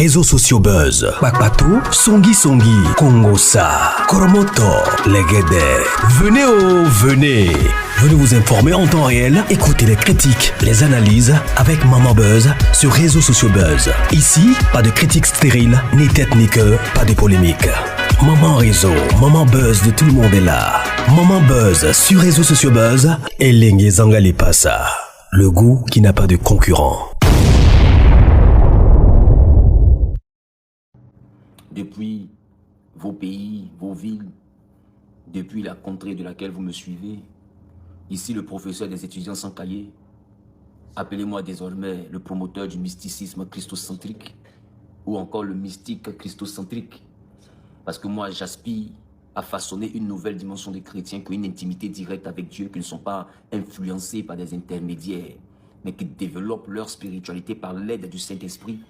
réseaux sociaux buzz. Bakpatou, Songi Songi, Kongosa, Koromoto, Legede. Venez. Venez vous informer en temps réel. Écoutez les critiques, les analyses avec Maman Buzz sur réseaux sociaux buzz. Ici, pas de critiques stériles, ni tête ni queue, pas de polémique. Maman réseau, Maman Buzz de tout le monde est là. Maman Buzz sur réseaux sociaux buzz. Et Lengue Zangali Passa. Le goût qui n'a pas de concurrent. Depuis vos pays, vos villes, depuis la contrée de laquelle vous me suivez, ici le professeur des étudiants sans cahier, appelez-moi désormais le promoteur du mysticisme christocentrique ou encore le mystique christocentrique, parce que moi j'aspire à façonner une nouvelle dimension des chrétiens qui ont une intimité directe avec Dieu, qui ne sont pas influencés par des intermédiaires, mais qui développent leur spiritualité par l'aide du Saint-Esprit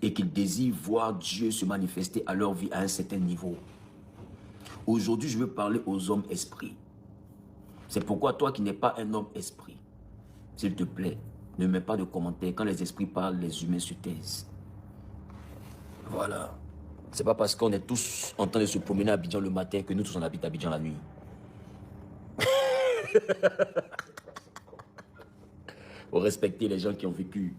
et qu'ils désirent voir Dieu se manifester à leur vie à un certain niveau. Aujourd'hui, je veux parler aux hommes esprits. C'est pourquoi toi qui n'es pas un homme esprit, s'il te plaît, ne mets pas de commentaires. Quand les esprits parlent, les humains se taisent. Voilà. C'est pas parce qu'on est tous en train de se promener à Abidjan le matin que nous tous on habite à Abidjan la nuit. Faut respecter les gens qui ont vécu.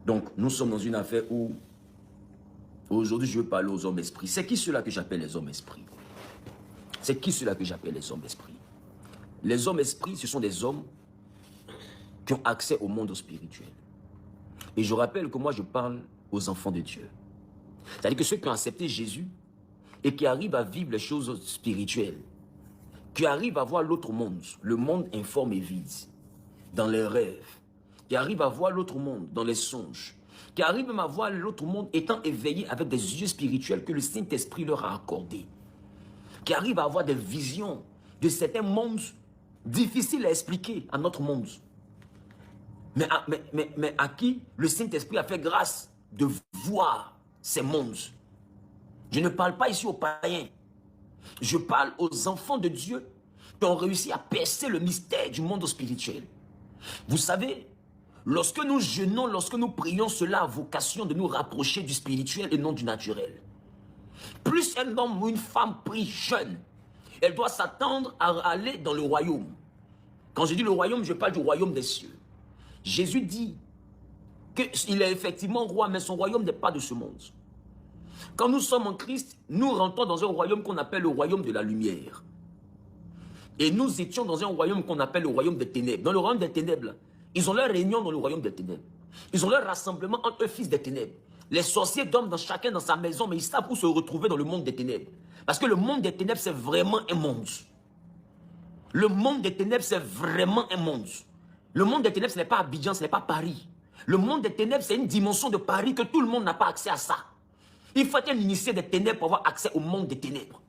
Donc, nous sommes dans une affaire où, aujourd'hui, je veux parler aux hommes esprits. C'est qui ceux-là que j'appelle les hommes esprits? C'est qui ceux-là que j'appelle les hommes esprits? Les hommes esprits, ce sont des hommes qui ont accès au monde spirituel. Et je rappelle que moi, je parle aux enfants de Dieu. C'est-à-dire que ceux qui ont accepté Jésus et qui arrivent à vivre les choses spirituelles, qui arrivent à voir l'autre monde, le monde informe et vide, dans les rêves, qui arrivent à voir l'autre monde dans les songes, qui arrivent même à voir l'autre monde étant éveillé avec des yeux spirituels que le Saint-Esprit leur a accordés, qui arrivent à avoir des visions de certains mondes difficiles à expliquer à notre monde, mais à qui le Saint-Esprit a fait grâce de voir ces mondes. Je ne parle pas ici aux païens, je parle aux enfants de Dieu qui ont réussi à percer le mystère du monde spirituel. Vous savez, lorsque nous jeûnons, lorsque nous prions, cela a vocation de nous rapprocher du spirituel et non du naturel. Plus un homme ou une femme prie jeûne, elle doit s'attendre à aller dans le royaume. Quand je dis le royaume, je parle du royaume des cieux. Jésus dit qu'il est effectivement roi, mais son royaume n'est pas de ce monde. Quand nous sommes en Christ, nous rentrons dans un royaume qu'on appelle le royaume de la lumière. Et nous étions dans un royaume qu'on appelle le royaume des ténèbres. Dans le royaume des ténèbres, ils ont leur réunion dans le royaume des ténèbres. Ils ont leur rassemblement entre eux, fils des ténèbres. Les sorciers dorment dans chacun dans sa maison, mais ils savent où se retrouver dans le monde des ténèbres. Parce que le monde des ténèbres, c'est vraiment un monde. Le monde des ténèbres, c'est vraiment un monde. Le monde des ténèbres, ce n'est pas Abidjan, ce n'est pas Paris. Le monde des ténèbres, c'est une dimension de Paris que tout le monde n'a pas accès à ça. Il faut être un initié des ténèbres pour avoir accès au monde des ténèbres.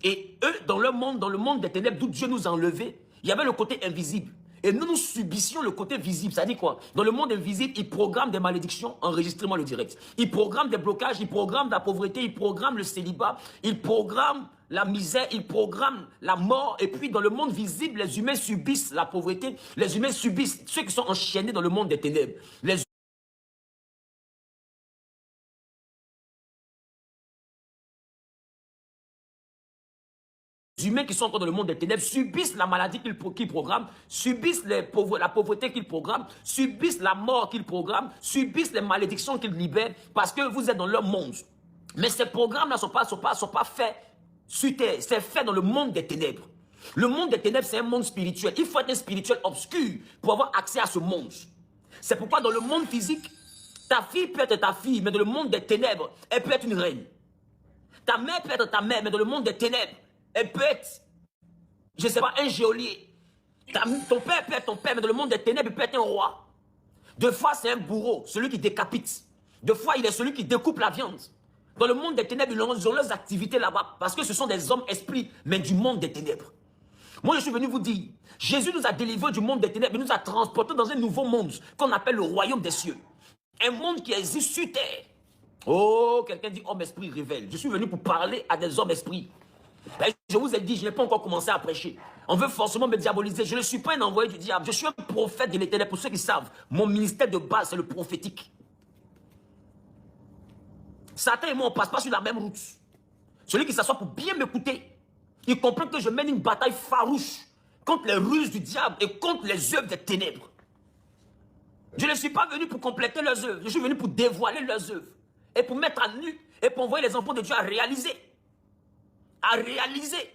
Et eux, dans le monde des ténèbres, d'où Dieu nous a enlevés, il y avait le côté invisible. Et nous subissions le côté visible. Ça dit quoi? Dans le monde invisible, ils programment des malédictions, enregistrement le direct. Ils programment des blocages, ils programment la pauvreté, ils programment le célibat, ils programment la misère, ils programment la mort. Et puis dans le monde visible, les humains subissent la pauvreté, les humains subissent ceux qui sont enchaînés dans le monde des ténèbres. Les humains qui sont encore dans le monde des ténèbres subissent la maladie qu'ils programment, subissent la pauvreté qu'ils programment, subissent la mort qu'ils programment, subissent les malédictions qu'ils libèrent parce que vous êtes dans leur monde. Mais ces programmes-là ne sont pas faits sur terre, c'est fait dans le monde des ténèbres. Le monde des ténèbres, c'est un monde spirituel. Il faut être un spirituel obscur pour avoir accès à ce monde. C'est pourquoi dans le monde physique, ta fille peut être ta fille, mais dans le monde des ténèbres, elle peut être une reine. Ta mère peut être ta mère, mais dans le monde des ténèbres, elle peut être, je ne sais pas, un geôlier. Ton père peut être ton père, mais dans le monde des ténèbres, il peut être un roi. Deux fois, c'est un bourreau, celui qui décapite. Deux fois, il est celui qui découpe la viande. Dans le monde des ténèbres, ils ont leurs activités là-bas, parce que ce sont des hommes esprits, mais du monde des ténèbres. Moi, je suis venu vous dire, Jésus nous a délivrés du monde des ténèbres, il nous a transportés dans un nouveau monde, qu'on appelle le royaume des cieux. Un monde qui existe sur terre. Oh, quelqu'un dit homme esprit révèle. Je suis venu pour parler à des hommes esprits. Ben, je vous ai dit, je n'ai pas encore commencé à prêcher. On veut forcément me diaboliser. Je ne suis pas un envoyé du diable. Je suis un prophète de l'Éternel. Pour ceux qui savent, mon ministère de base, c'est le prophétique. Satan et moi, on ne passe pas sur la même route. Celui qui s'assoit pour bien m'écouter, il comprend que je mène une bataille farouche contre les ruses du diable et contre les œuvres des ténèbres. Je ne suis pas venu pour compléter leurs œuvres. Je suis venu pour dévoiler leurs œuvres. Et pour mettre à nu et pour envoyer les enfants de Dieu à réaliser. À réaliser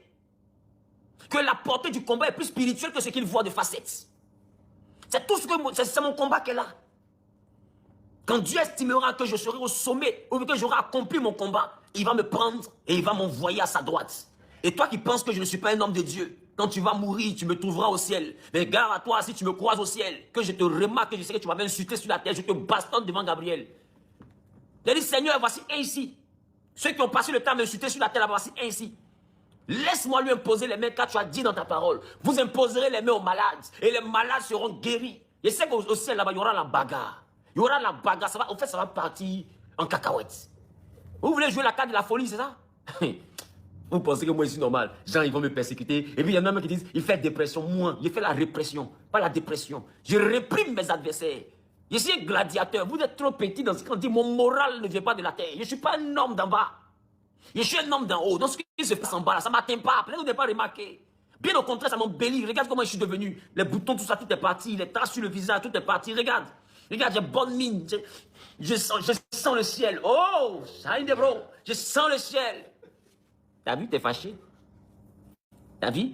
que la portée du combat est plus spirituelle que ce qu'ils voient de facettes. C'est tout ce que c'est mon combat qu'elle a. Quand Dieu estimera que je serai au sommet ou que j'aurai accompli mon combat, il va me prendre et il va m'envoyer à sa droite. Et toi qui penses que je ne suis pas un homme de Dieu, quand tu vas mourir, tu me trouveras au ciel. Mais gare à toi si tu me croises au ciel, que je te remarque, que je sais que tu m'avais insulté sur la terre, je te bastonne devant Gabriel. J'ai dit, Seigneur, voici un ici. Ceux qui ont passé le temps à m'insulter sur la terre, voici un ici. Laisse-moi lui imposer les mains car tu as dit dans ta parole. Vous imposerez les mains aux malades et les malades seront guéris. Je sais qu'au ciel là-bas, il y aura la bagarre. Il y aura la bagarre. Ça va, en fait, ça va partir en cacahuète. Vous voulez jouer la carte de la folie, c'est ça? Vous pensez que moi, je suis normal. Gens, ils vont me persécuter. Et puis, il y en a même qui disent, il fait dépression. Moi, il fait la répression, pas la dépression. Je réprime mes adversaires. Je suis un gladiateur. Vous êtes trop petit dans ce qu'on dit. Mon moral ne vient pas de la terre. Je ne suis pas un homme d'en bas. Je suis un homme d'en haut. Donc, ce qui se passe en bas, là, ça ne m'atteint pas. Peut-être que vous n'avez pas remarqué. Bien au contraire, ça m'embellit. Regarde comment je suis devenu. Les boutons, tout ça, tout est parti. Les traces sur le visage, tout est parti. Regarde. Regarde, j'ai bonne mine. Je sens le ciel. Oh, shine bro. Je sens le ciel. T'as vu, t'es fâché? T'as vu?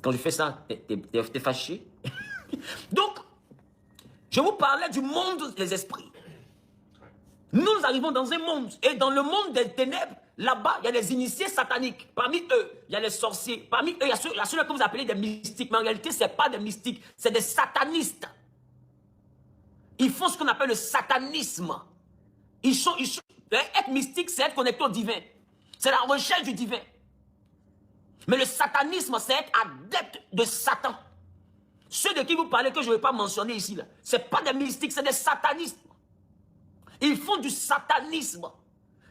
Quand je fais ça, t'es fâché? Donc, je vous parlais du monde des esprits. Nous arrivons dans un monde. Et dans le monde des ténèbres, là-bas, il y a des initiés sataniques. Parmi eux, il y a les sorciers. Parmi eux, il y a ceux que vous appelez des mystiques. Mais en réalité, ce n'est pas des mystiques. C'est des satanistes. Ils font ce qu'on appelle le satanisme. Être mystique, c'est être connecté au divin. C'est la recherche du divin. Mais le satanisme, c'est être adepte de Satan. Ceux de qui vous parlez, que je ne vais pas mentionner ici, ce n'est pas des mystiques, c'est des satanistes. Ils font du satanisme.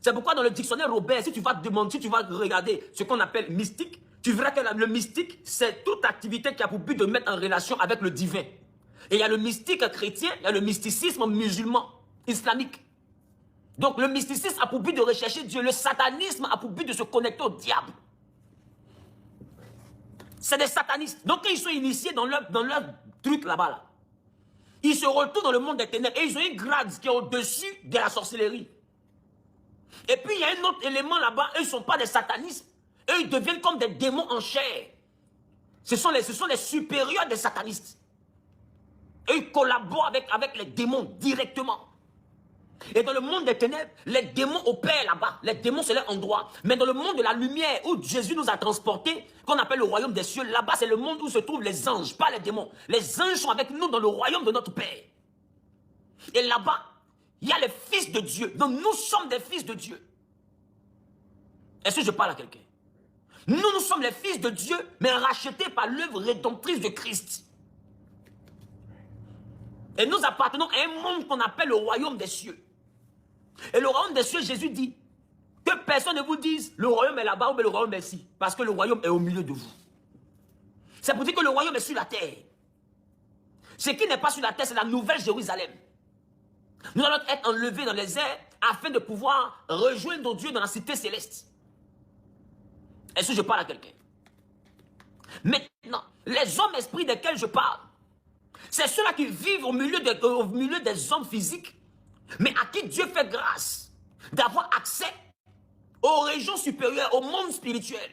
C'est pourquoi dans le dictionnaire Robert, si tu vas demander, si tu vas regarder ce qu'on appelle mystique, tu verras que le mystique, c'est toute activité qui a pour but de mettre en relation avec le divin. Et il y a le mystique chrétien, il y a le mysticisme musulman, islamique. Donc le mysticisme a pour but de rechercher Dieu. Le satanisme a pour but de se connecter au diable. C'est des satanistes. Donc quand ils sont initiés dans leur truc là-bas, là, ils se retrouvent dans le monde des ténèbres. Et ils ont une grade qui est au-dessus de la sorcellerie. Et puis il y a un autre élément là-bas. Eux, ils ne sont pas des satanistes. Eux, ils deviennent comme des démons en chair. Ce sont les supérieurs des satanistes. Eux, ils collaborent avec les démons directement. Et dans le monde des ténèbres, les démons opèrent là-bas. Les démons, c'est leur endroit. Mais dans le monde de la lumière, où Jésus nous a transportés, qu'on appelle le royaume des cieux, là-bas, c'est le monde où se trouvent les anges, pas les démons. Les anges sont avec nous dans le royaume de notre Père. Et là-bas, il y a les fils de Dieu. Donc nous sommes des fils de Dieu. Est-ce que je parle à quelqu'un? Nous sommes les fils de Dieu, mais rachetés par l'œuvre rédemptrice de Christ. Et nous appartenons à un monde qu'on appelle le royaume des cieux. Et le royaume des cieux, Jésus dit que personne ne vous dise le royaume est là-bas ou le royaume est ici. Parce que le royaume est au milieu de vous. C'est pour dire que le royaume est sur la terre. Ce qui n'est pas sur la terre, c'est la nouvelle Jérusalem. Nous allons être enlevés dans les airs afin de pouvoir rejoindre Dieu dans la cité céleste. Est-ce que je parle à quelqu'un? Maintenant, les hommes esprits desquels je parle, c'est ceux-là qui vivent au milieu des hommes physiques, mais à qui Dieu fait grâce d'avoir accès aux régions supérieures, au monde spirituel.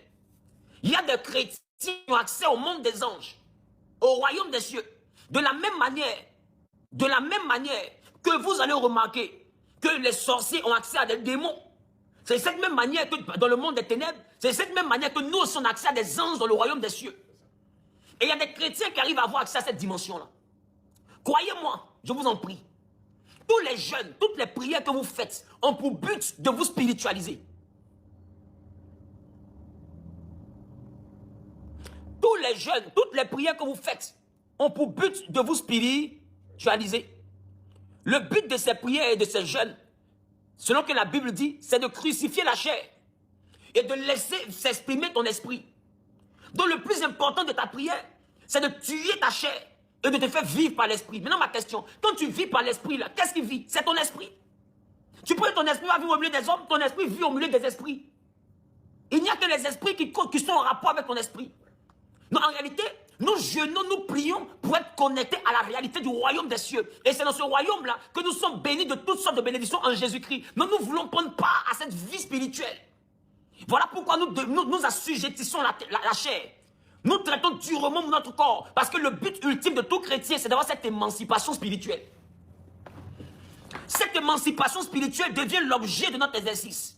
Il y a des chrétiens qui ont accès au monde des anges, au royaume des cieux. De la même manière que vous allez remarquer que les sorciers ont accès à des démons. C'est cette même manière que dans le monde des ténèbres, c'est cette même manière que nous aussi on a accès à des anges dans le royaume des cieux. Et il y a des chrétiens qui arrivent à avoir accès à cette dimension-là. Croyez-moi, je vous en prie. Tous les jeûnes, toutes les prières que vous faites ont pour but de vous spiritualiser. Tous les jeûnes, toutes les prières que vous faites ont pour but de vous spiritualiser. Le but de ces prières et de ces jeûnes, selon que la Bible dit, c'est de crucifier la chair et de laisser s'exprimer ton esprit. Donc le plus important de ta prière, c'est de tuer ta chair et de te faire vivre par l'esprit. Maintenant ma question, quand tu vis par l'esprit, là, qu'est-ce qui vit? C'est ton esprit. Tu prends ton esprit va vivre au milieu des hommes, ton esprit vit au milieu des esprits. Il n'y a que les esprits qui sont en rapport avec ton esprit. Non, en réalité, nous jeûnons, nous prions pour être connectés à la réalité du royaume des cieux. Et c'est dans ce royaume-là que nous sommes bénis de toutes sortes de bénédictions en Jésus-Christ. Mais nous voulons prendre part à cette vie spirituelle. Voilà pourquoi nous assujettissons la chair. Nous traitons durement notre corps. Parce que le but ultime de tout chrétien, c'est d'avoir cette émancipation spirituelle. Cette émancipation spirituelle devient l'objet de notre exercice.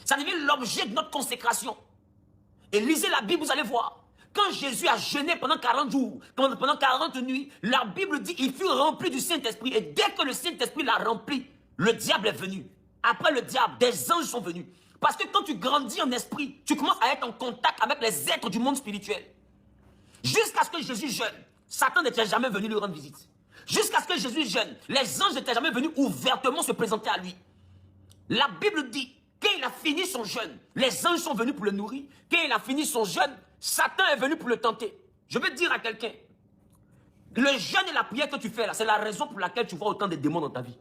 Ça devient l'objet de notre consécration. Et lisez la Bible, vous allez voir. Quand Jésus a jeûné pendant 40 jours, pendant 40 nuits, la Bible dit qu'il fut rempli du Saint-Esprit. Et dès que le Saint-Esprit l'a rempli, le diable est venu. Après le diable, des anges sont venus. Parce que quand tu grandis en esprit, tu commences à être en contact avec les êtres du monde spirituel. Jusqu'à ce que Jésus jeûne, Satan n'était jamais venu lui rendre visite. Jusqu'à ce que Jésus jeûne, les anges n'étaient jamais venus ouvertement se présenter à lui. La Bible dit, quand il a fini son jeûne, les anges sont venus pour le nourrir. Quand il a fini son jeûne, Satan est venu pour le tenter. Je veux dire à quelqu'un, le jeûne et la prière que tu fais là, c'est la raison pour laquelle tu vois autant de démons dans ta vie.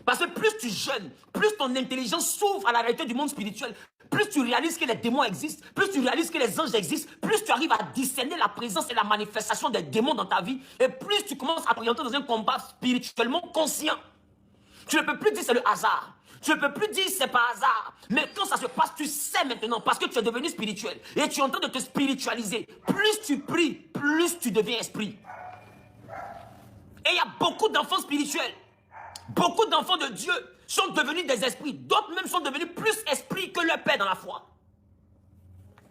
Parce que plus tu jeûnes, plus ton intelligence s'ouvre à la réalité du monde spirituel, plus tu réalises que les démons existent, plus tu réalises que les anges existent, plus tu arrives à discerner la présence et la manifestation des démons dans ta vie, et plus tu commences à t'orienter dans un combat spirituellement conscient. Tu ne peux plus dire c'est le hasard. Tu ne peux plus dire c'est pas hasard. Mais quand ça se passe, tu sais maintenant, parce que tu es devenu spirituel, et tu es en train de te spiritualiser. Plus tu pries, plus tu deviens esprit. Et il y a beaucoup d'enfants spirituels. Beaucoup d'enfants de Dieu sont devenus des esprits. D'autres même sont devenus plus esprits que leur père dans la foi.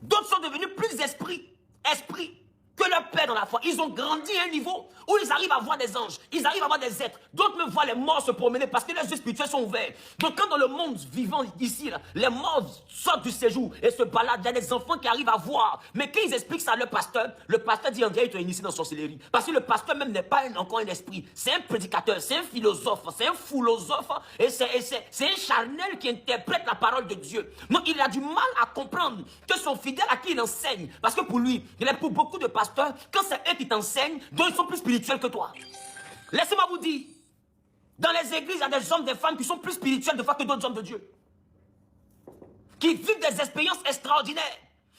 D'autres sont devenus plus esprits que leur père dans la foi. Ils ont grandi à un niveau où ils arrivent à voir des anges, ils arrivent à voir des êtres. D'autres même voient les morts se promener parce que les yeux spirituels sont ouverts. Donc quand dans le monde vivant ici, là, les morts sortent du séjour et se baladent, il y a des enfants qui arrivent à voir. Mais quand ils expliquent ça à leur pasteur, le pasteur dit André, tu es initié dans la sorcellerie. Parce que le pasteur même n'est pas encore un esprit. C'est un prédicateur, c'est un philosophe, c'est un philosophe et c'est un charnel qui interprète la parole de Dieu. Donc il a du mal à comprendre que son fidèle à qui il enseigne, parce que pour lui, il est pour beaucoup de pasteurs, quand c'est eux qui t'enseignent, donc ils sont plus spirituels que toi. Laissez-moi vous dire, dans les églises, il y a des hommes, des femmes qui sont plus spirituels de fois que d'autres hommes de Dieu. Qui vivent des expériences extraordinaires.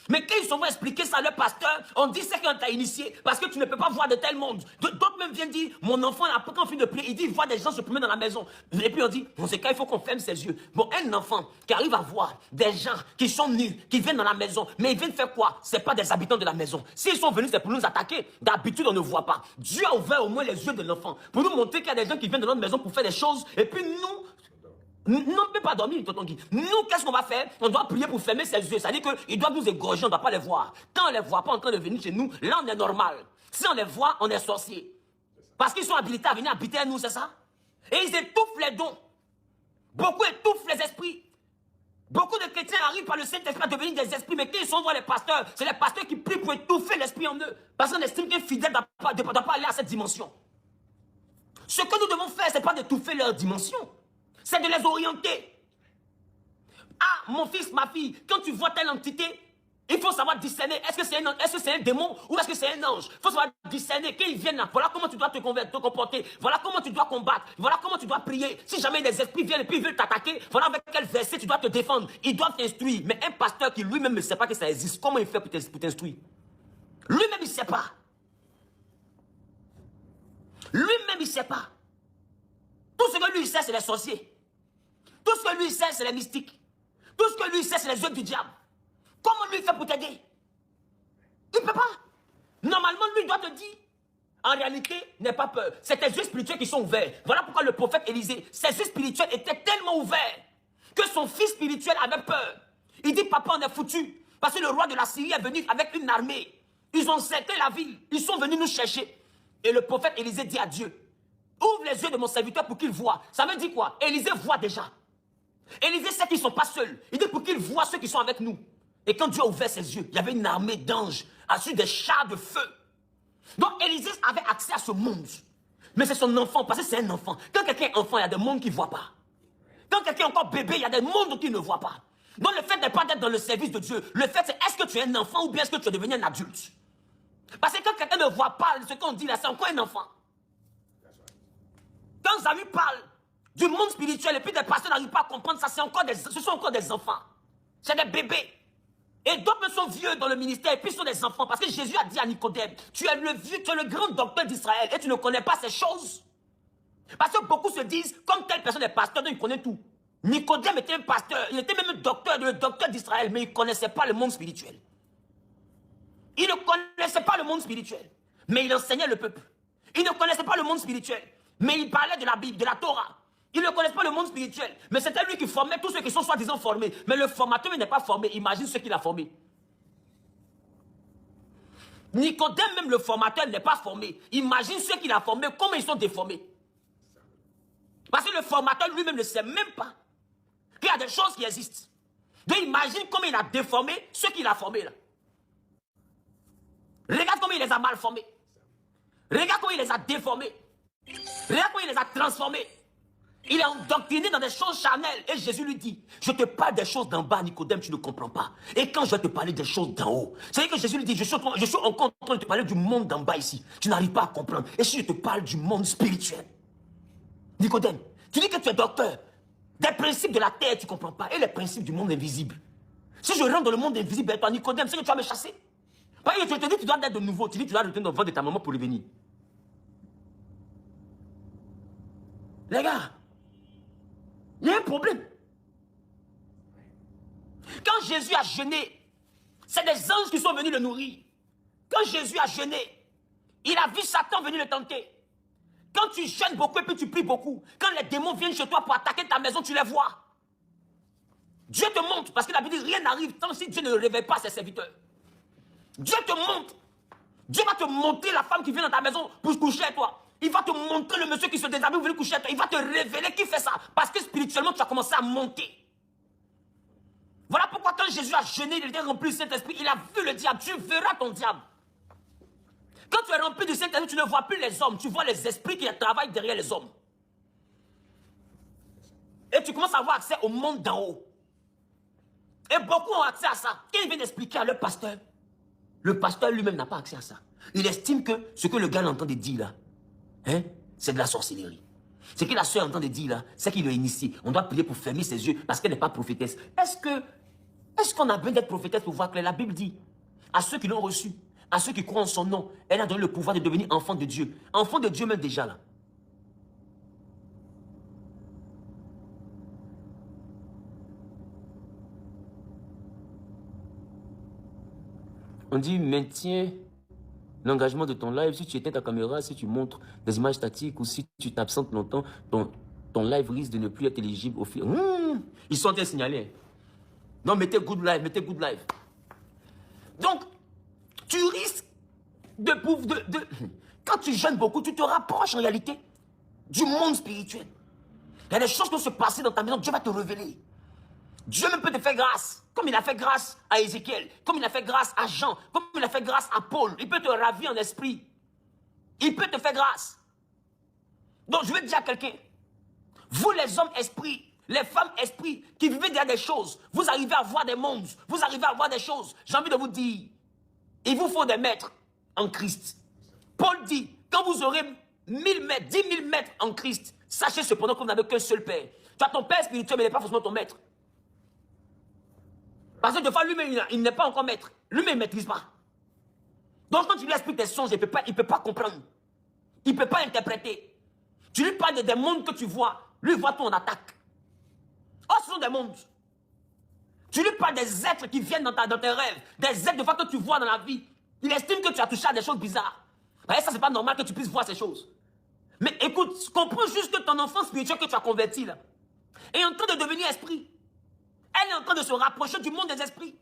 Mais quand ils sont venus expliquer ça à leur pasteur, on dit c'est qu'on t'a initié, parce que tu ne peux pas voir de tel monde. D'autres même viennent dire, mon enfant, après quand on finit de prier, il dit, il voit des gens se promener dans la maison. Et puis on dit, dans ce cas, il faut qu'on ferme ses yeux. Bon, un enfant qui arrive à voir des gens qui sont nus, qui viennent dans la maison, mais ils viennent faire quoi? C'est pas des habitants de la maison. S'ils sont venus, c'est pour nous attaquer. D'habitude, on ne voit pas. Dieu a ouvert au moins les yeux de l'enfant, pour nous montrer qu'il y a des gens qui viennent dans notre maison pour faire des choses, et puis nous, on ne peut pas dormir, tonton Guy. Nous, qu'est-ce qu'on va faire? On doit prier pour fermer ses yeux. C'est-à-dire qu'ils doivent nous égorger, on ne doit pas les voir. Quand on ne les voit pas en train de venir chez nous, là, on est normal. Si on les voit, on est sorcier. Parce qu'ils sont habilités à venir habiter à nous, c'est ça? Et ils étouffent les dons. Beaucoup étouffent les esprits. Beaucoup de chrétiens arrivent par le Saint-Esprit à devenir des esprits, mais quand ils sont voir les pasteurs, c'est les pasteurs qui prient pour étouffer l'esprit en eux. Parce qu'on estime qu'un fidèle ne doit pas aller à cette dimension. Ce que nous devons faire, ce n'est pas d'étouffer leur dimension. C'est de les orienter. Ah, mon fils, ma fille, quand tu vois telle entité, il faut savoir discerner. Est-ce que c'est un démon ou est-ce que c'est un ange? Il faut savoir discerner. Quand ils viennent là, voilà comment tu dois te comporter. Voilà comment tu dois combattre. Voilà comment tu dois prier. Si jamais les esprits viennent et puis ils veulent t'attaquer, voilà avec quel verset tu dois te défendre. Ils doivent t'instruire. Mais un pasteur qui lui-même ne sait pas que ça existe, comment il fait pour t'instruire? Lui-même, il ne sait pas. Lui-même, il ne sait pas. Tout ce que lui sait, c'est les sorciers. Tout ce que lui sait, c'est les mystiques. Tout ce que lui sait, c'est les œuvres du diable. Comment lui fait pour t'aider? Il ne peut pas. Normalement, lui doit te dire, en réalité, n'aie pas peur. C'est tes yeux spirituels qui sont ouverts. Voilà pourquoi le prophète Élisée, ses yeux spirituels étaient tellement ouverts que son fils spirituel avait peur. Il dit, papa, on est foutu. Parce que le roi de la Syrie est venu avec une armée. Ils ont cerclé la ville. Ils sont venus nous chercher. Et le prophète Élisée dit à Dieu, ouvre les yeux de mon serviteur pour qu'il voie. Ça veut dire quoi? Élisée voit déjà. Élisée sait qu'ils ne sont pas seuls. Il dit pour qu'il voie ceux qui sont avec nous. Et quand Dieu a ouvert ses yeux, il y avait une armée d'anges assis des chars de feu. Donc Élisée avait accès à ce monde. Mais c'est son enfant, parce que c'est un enfant. Quand quelqu'un est enfant, il y a des mondes qu'il ne voit pas. Quand quelqu'un est encore bébé, il y a des mondes qu'il ne voit pas. Donc le fait de ne pas être dans le service de Dieu, le fait c'est est-ce que tu es un enfant ou bien est-ce que tu es devenu un adulte? Parce que quand quelqu'un ne voit pas ce qu'on dit là, c'est encore un enfant. Quand Samuel parle, du monde spirituel et puis des pasteurs n'arrivent pas à comprendre ça, ce sont encore des enfants. C'est des bébés. Et d'autres sont vieux dans le ministère et puis ce sont des enfants. Parce que Jésus a dit à Nicodème, tu es le vieux, tu es le grand docteur d'Israël et tu ne connais pas ces choses. Parce que beaucoup se disent, comme telle personne est pasteur, donc il connaît tout. Nicodème était un pasteur, il était même le docteur d'Israël, mais il ne connaissait pas le monde spirituel. Il ne connaissait pas le monde spirituel, mais il enseignait le peuple. Il ne connaissait pas le monde spirituel, mais il parlait de la Bible, de la Torah. Il ne connaissait pas le monde spirituel, mais c'était lui qui formait tous ceux qui sont soi-disant formés. Mais le formateur n'est pas formé, imagine ceux qu'il a formés. Nicodème, même le formateur, n'est pas formé. Imagine ceux qu'il a formés, comment ils sont déformés. Parce que le formateur lui-même ne sait même pas qu'il y a des choses qui existent. Donc imagine comment il a déformé ceux qu'il a formés là. Regarde comment il les a mal formés. Regarde comment il les a déformés. Regarde comment il les a transformés. Il est endoctriné dans des choses charnelles. Et Jésus lui dit, je te parle des choses d'en bas, Nicodème, tu ne comprends pas. Et quand je vais te parler des choses d'en haut, c'est-à-dire que Jésus lui dit, je suis encore en train de te parler du monde d'en bas ici. Tu n'arrives pas à comprendre. Et si je te parle du monde spirituel, Nicodème, tu dis que tu es docteur. Des principes de la terre, tu ne comprends pas. Et les principes du monde invisible. Si je rentre dans le monde invisible, et toi, Nicodème, c'est que tu vas me chasser. Parce que je te dis, tu dois être de nouveau. Tu dis, tu dois retourner dans le ventre de ta maman pour revenir. Les gars, il y a un problème. Quand Jésus a jeûné, c'est des anges qui sont venus le nourrir. Quand Jésus a jeûné, il a vu Satan venir le tenter. Quand tu jeûnes beaucoup et puis tu pries beaucoup, quand les démons viennent chez toi pour attaquer ta maison, tu les vois. Dieu te montre, parce que la Bible dit rien n'arrive tant si Dieu ne réveille pas ses serviteurs. Dieu te montre. Dieu va te montrer la femme qui vient dans ta maison pour se coucher avec toi. Il va te montrer le monsieur qui se déshabille pour venir coucher avec toi. Il va te révéler qui fait ça. Parce que spirituellement, tu as commencé à monter. Voilà pourquoi quand Jésus a jeûné, il était rempli du Saint-Esprit. Il a vu le diable. Tu verras ton diable. Quand tu es rempli du Saint-Esprit, tu ne vois plus les hommes. Tu vois les esprits qui travaillent derrière les hommes. Et tu commences à avoir accès au monde d'en haut. Et beaucoup ont accès à ça. Quand ils viennent expliquer à leur pasteur, le pasteur lui-même n'a pas accès à ça. Il estime que ce que le gars entend de dire là, hein, c'est de la sorcellerie. Ce que la soeur entend de dire là, c'est qu'il est initié. On doit prier pour fermer ses yeux parce qu'elle n'est pas prophétesse. Est-ce qu'on a besoin d'être prophétesse pour voir clair? La Bible dit, à ceux qui l'ont reçu, à ceux qui croient en son nom, elle a donné le pouvoir de devenir enfant de Dieu. Enfant de Dieu même déjà là. On dit, maintiens l'engagement de ton live. Si tu éteins ta caméra, si tu montres des images statiques ou si tu t'absentes longtemps, ton live risque de ne plus être éligible au fil. Ils sont en train de signaler. Non, mettez good live, mettez good live. Donc, tu risques quand tu jeûnes beaucoup, tu te rapproches en réalité du monde spirituel. Il y a des choses qui vont se passer dans ta maison, Dieu va te révéler. Dieu même peut te faire grâce, comme il a fait grâce à Ézéchiel, comme il a fait grâce à Jean, comme il a fait grâce à Paul. Il peut te ravir en esprit. Il peut te faire grâce. Donc je vais dire à quelqu'un, vous les hommes esprits, les femmes esprits qui vivez derrière des choses, vous arrivez à voir des mondes, vous arrivez à voir des choses. J'ai envie de vous dire, il vous faut des maîtres en Christ. Paul dit, quand vous aurez 1000 mètres, 10 000 mètres en Christ, sachez cependant que vous n'avez qu'un seul Père. Tu as ton Père spirituel, mais il n'est pas forcément ton maître. Parce que des fois, lui-même, il n'est pas encore maître. Lui-même, il ne maîtrise pas. Donc, quand tu lui expliques tes songes, il ne peut pas comprendre. Il ne peut pas interpréter. Tu lui parles des mondes que tu vois. Lui, il voit tout en attaque. Oh, ce sont des mondes. Tu lui parles des êtres qui viennent dans tes rêves. Des êtres, de fois, que tu vois dans la vie. Il estime que tu as touché à des choses bizarres. Et ça, c'est pas normal que tu puisses voir ces choses. Mais écoute, comprends juste que ton enfant spirituel que tu as converti, là, est en train de devenir esprit. Elle est en train de se rapprocher du monde des esprits.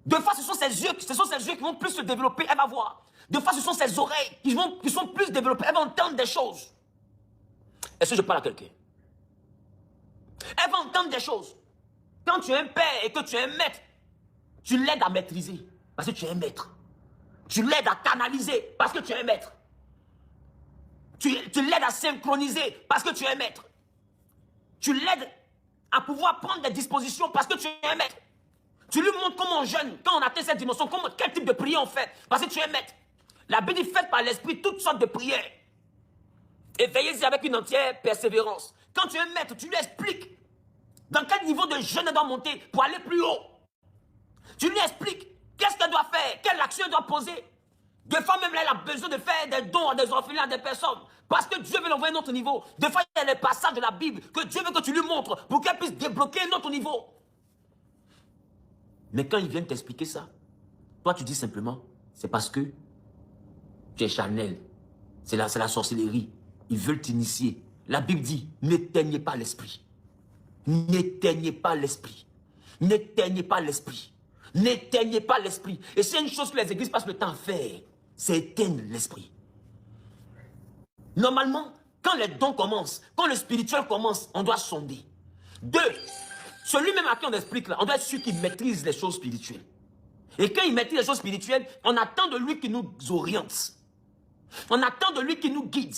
Deux fois, ce sont ses yeux qui vont plus se développer, elle va voir. Deux fois, ce sont ses oreilles qui sont plus développées, elle va entendre des choses. Est-ce que je parle à quelqu'un? Elle va entendre des choses. Quand tu es un père et que tu es un maître, tu l'aides à maîtriser parce que tu es un maître. Tu l'aides à canaliser parce que tu es un maître. Tu l'aides à synchroniser parce que tu es un maître. Tu l'aides à pouvoir prendre des dispositions parce que tu es un maître. Tu lui montres comment on jeûne, quand on atteint cette dimension, quel type de prière on fait, parce que tu es un maître. La Bible dit, faites par l'esprit toutes sortes de prières. Et veillez-y avec une entière persévérance. Quand tu es maître, tu lui expliques dans quel niveau de jeûne elle doit monter pour aller plus haut. Tu lui expliques qu'est-ce qu'elle doit faire, quelle action elle doit poser. Des fois même, elle a besoin de faire des dons à des orphelins, à des personnes. Parce que Dieu veut l'envoyer à un autre niveau. Des fois, il y a des passages de la Bible que Dieu veut que tu lui montres pour qu'elle puisse débloquer un autre niveau. Mais quand ils viennent t'expliquer ça, toi tu dis simplement, c'est parce que tu es charnel. C'est la sorcellerie. Ils veulent t'initier. La Bible dit, n'éteignez pas l'esprit. N'éteignez pas l'esprit. N'éteignez pas l'esprit. N'éteignez pas l'esprit. Et c'est une chose que les églises passent le temps à faire, c'est éteindre l'esprit. Normalement, quand les dons commencent, quand le spirituel commence, on doit sonder. 2, celui même à qui on explique là, on doit être sûr qu'il maîtrise les choses spirituelles. Et quand il maîtrise les choses spirituelles, on attend de lui qu'il nous oriente. On attend de lui qu'il nous guide.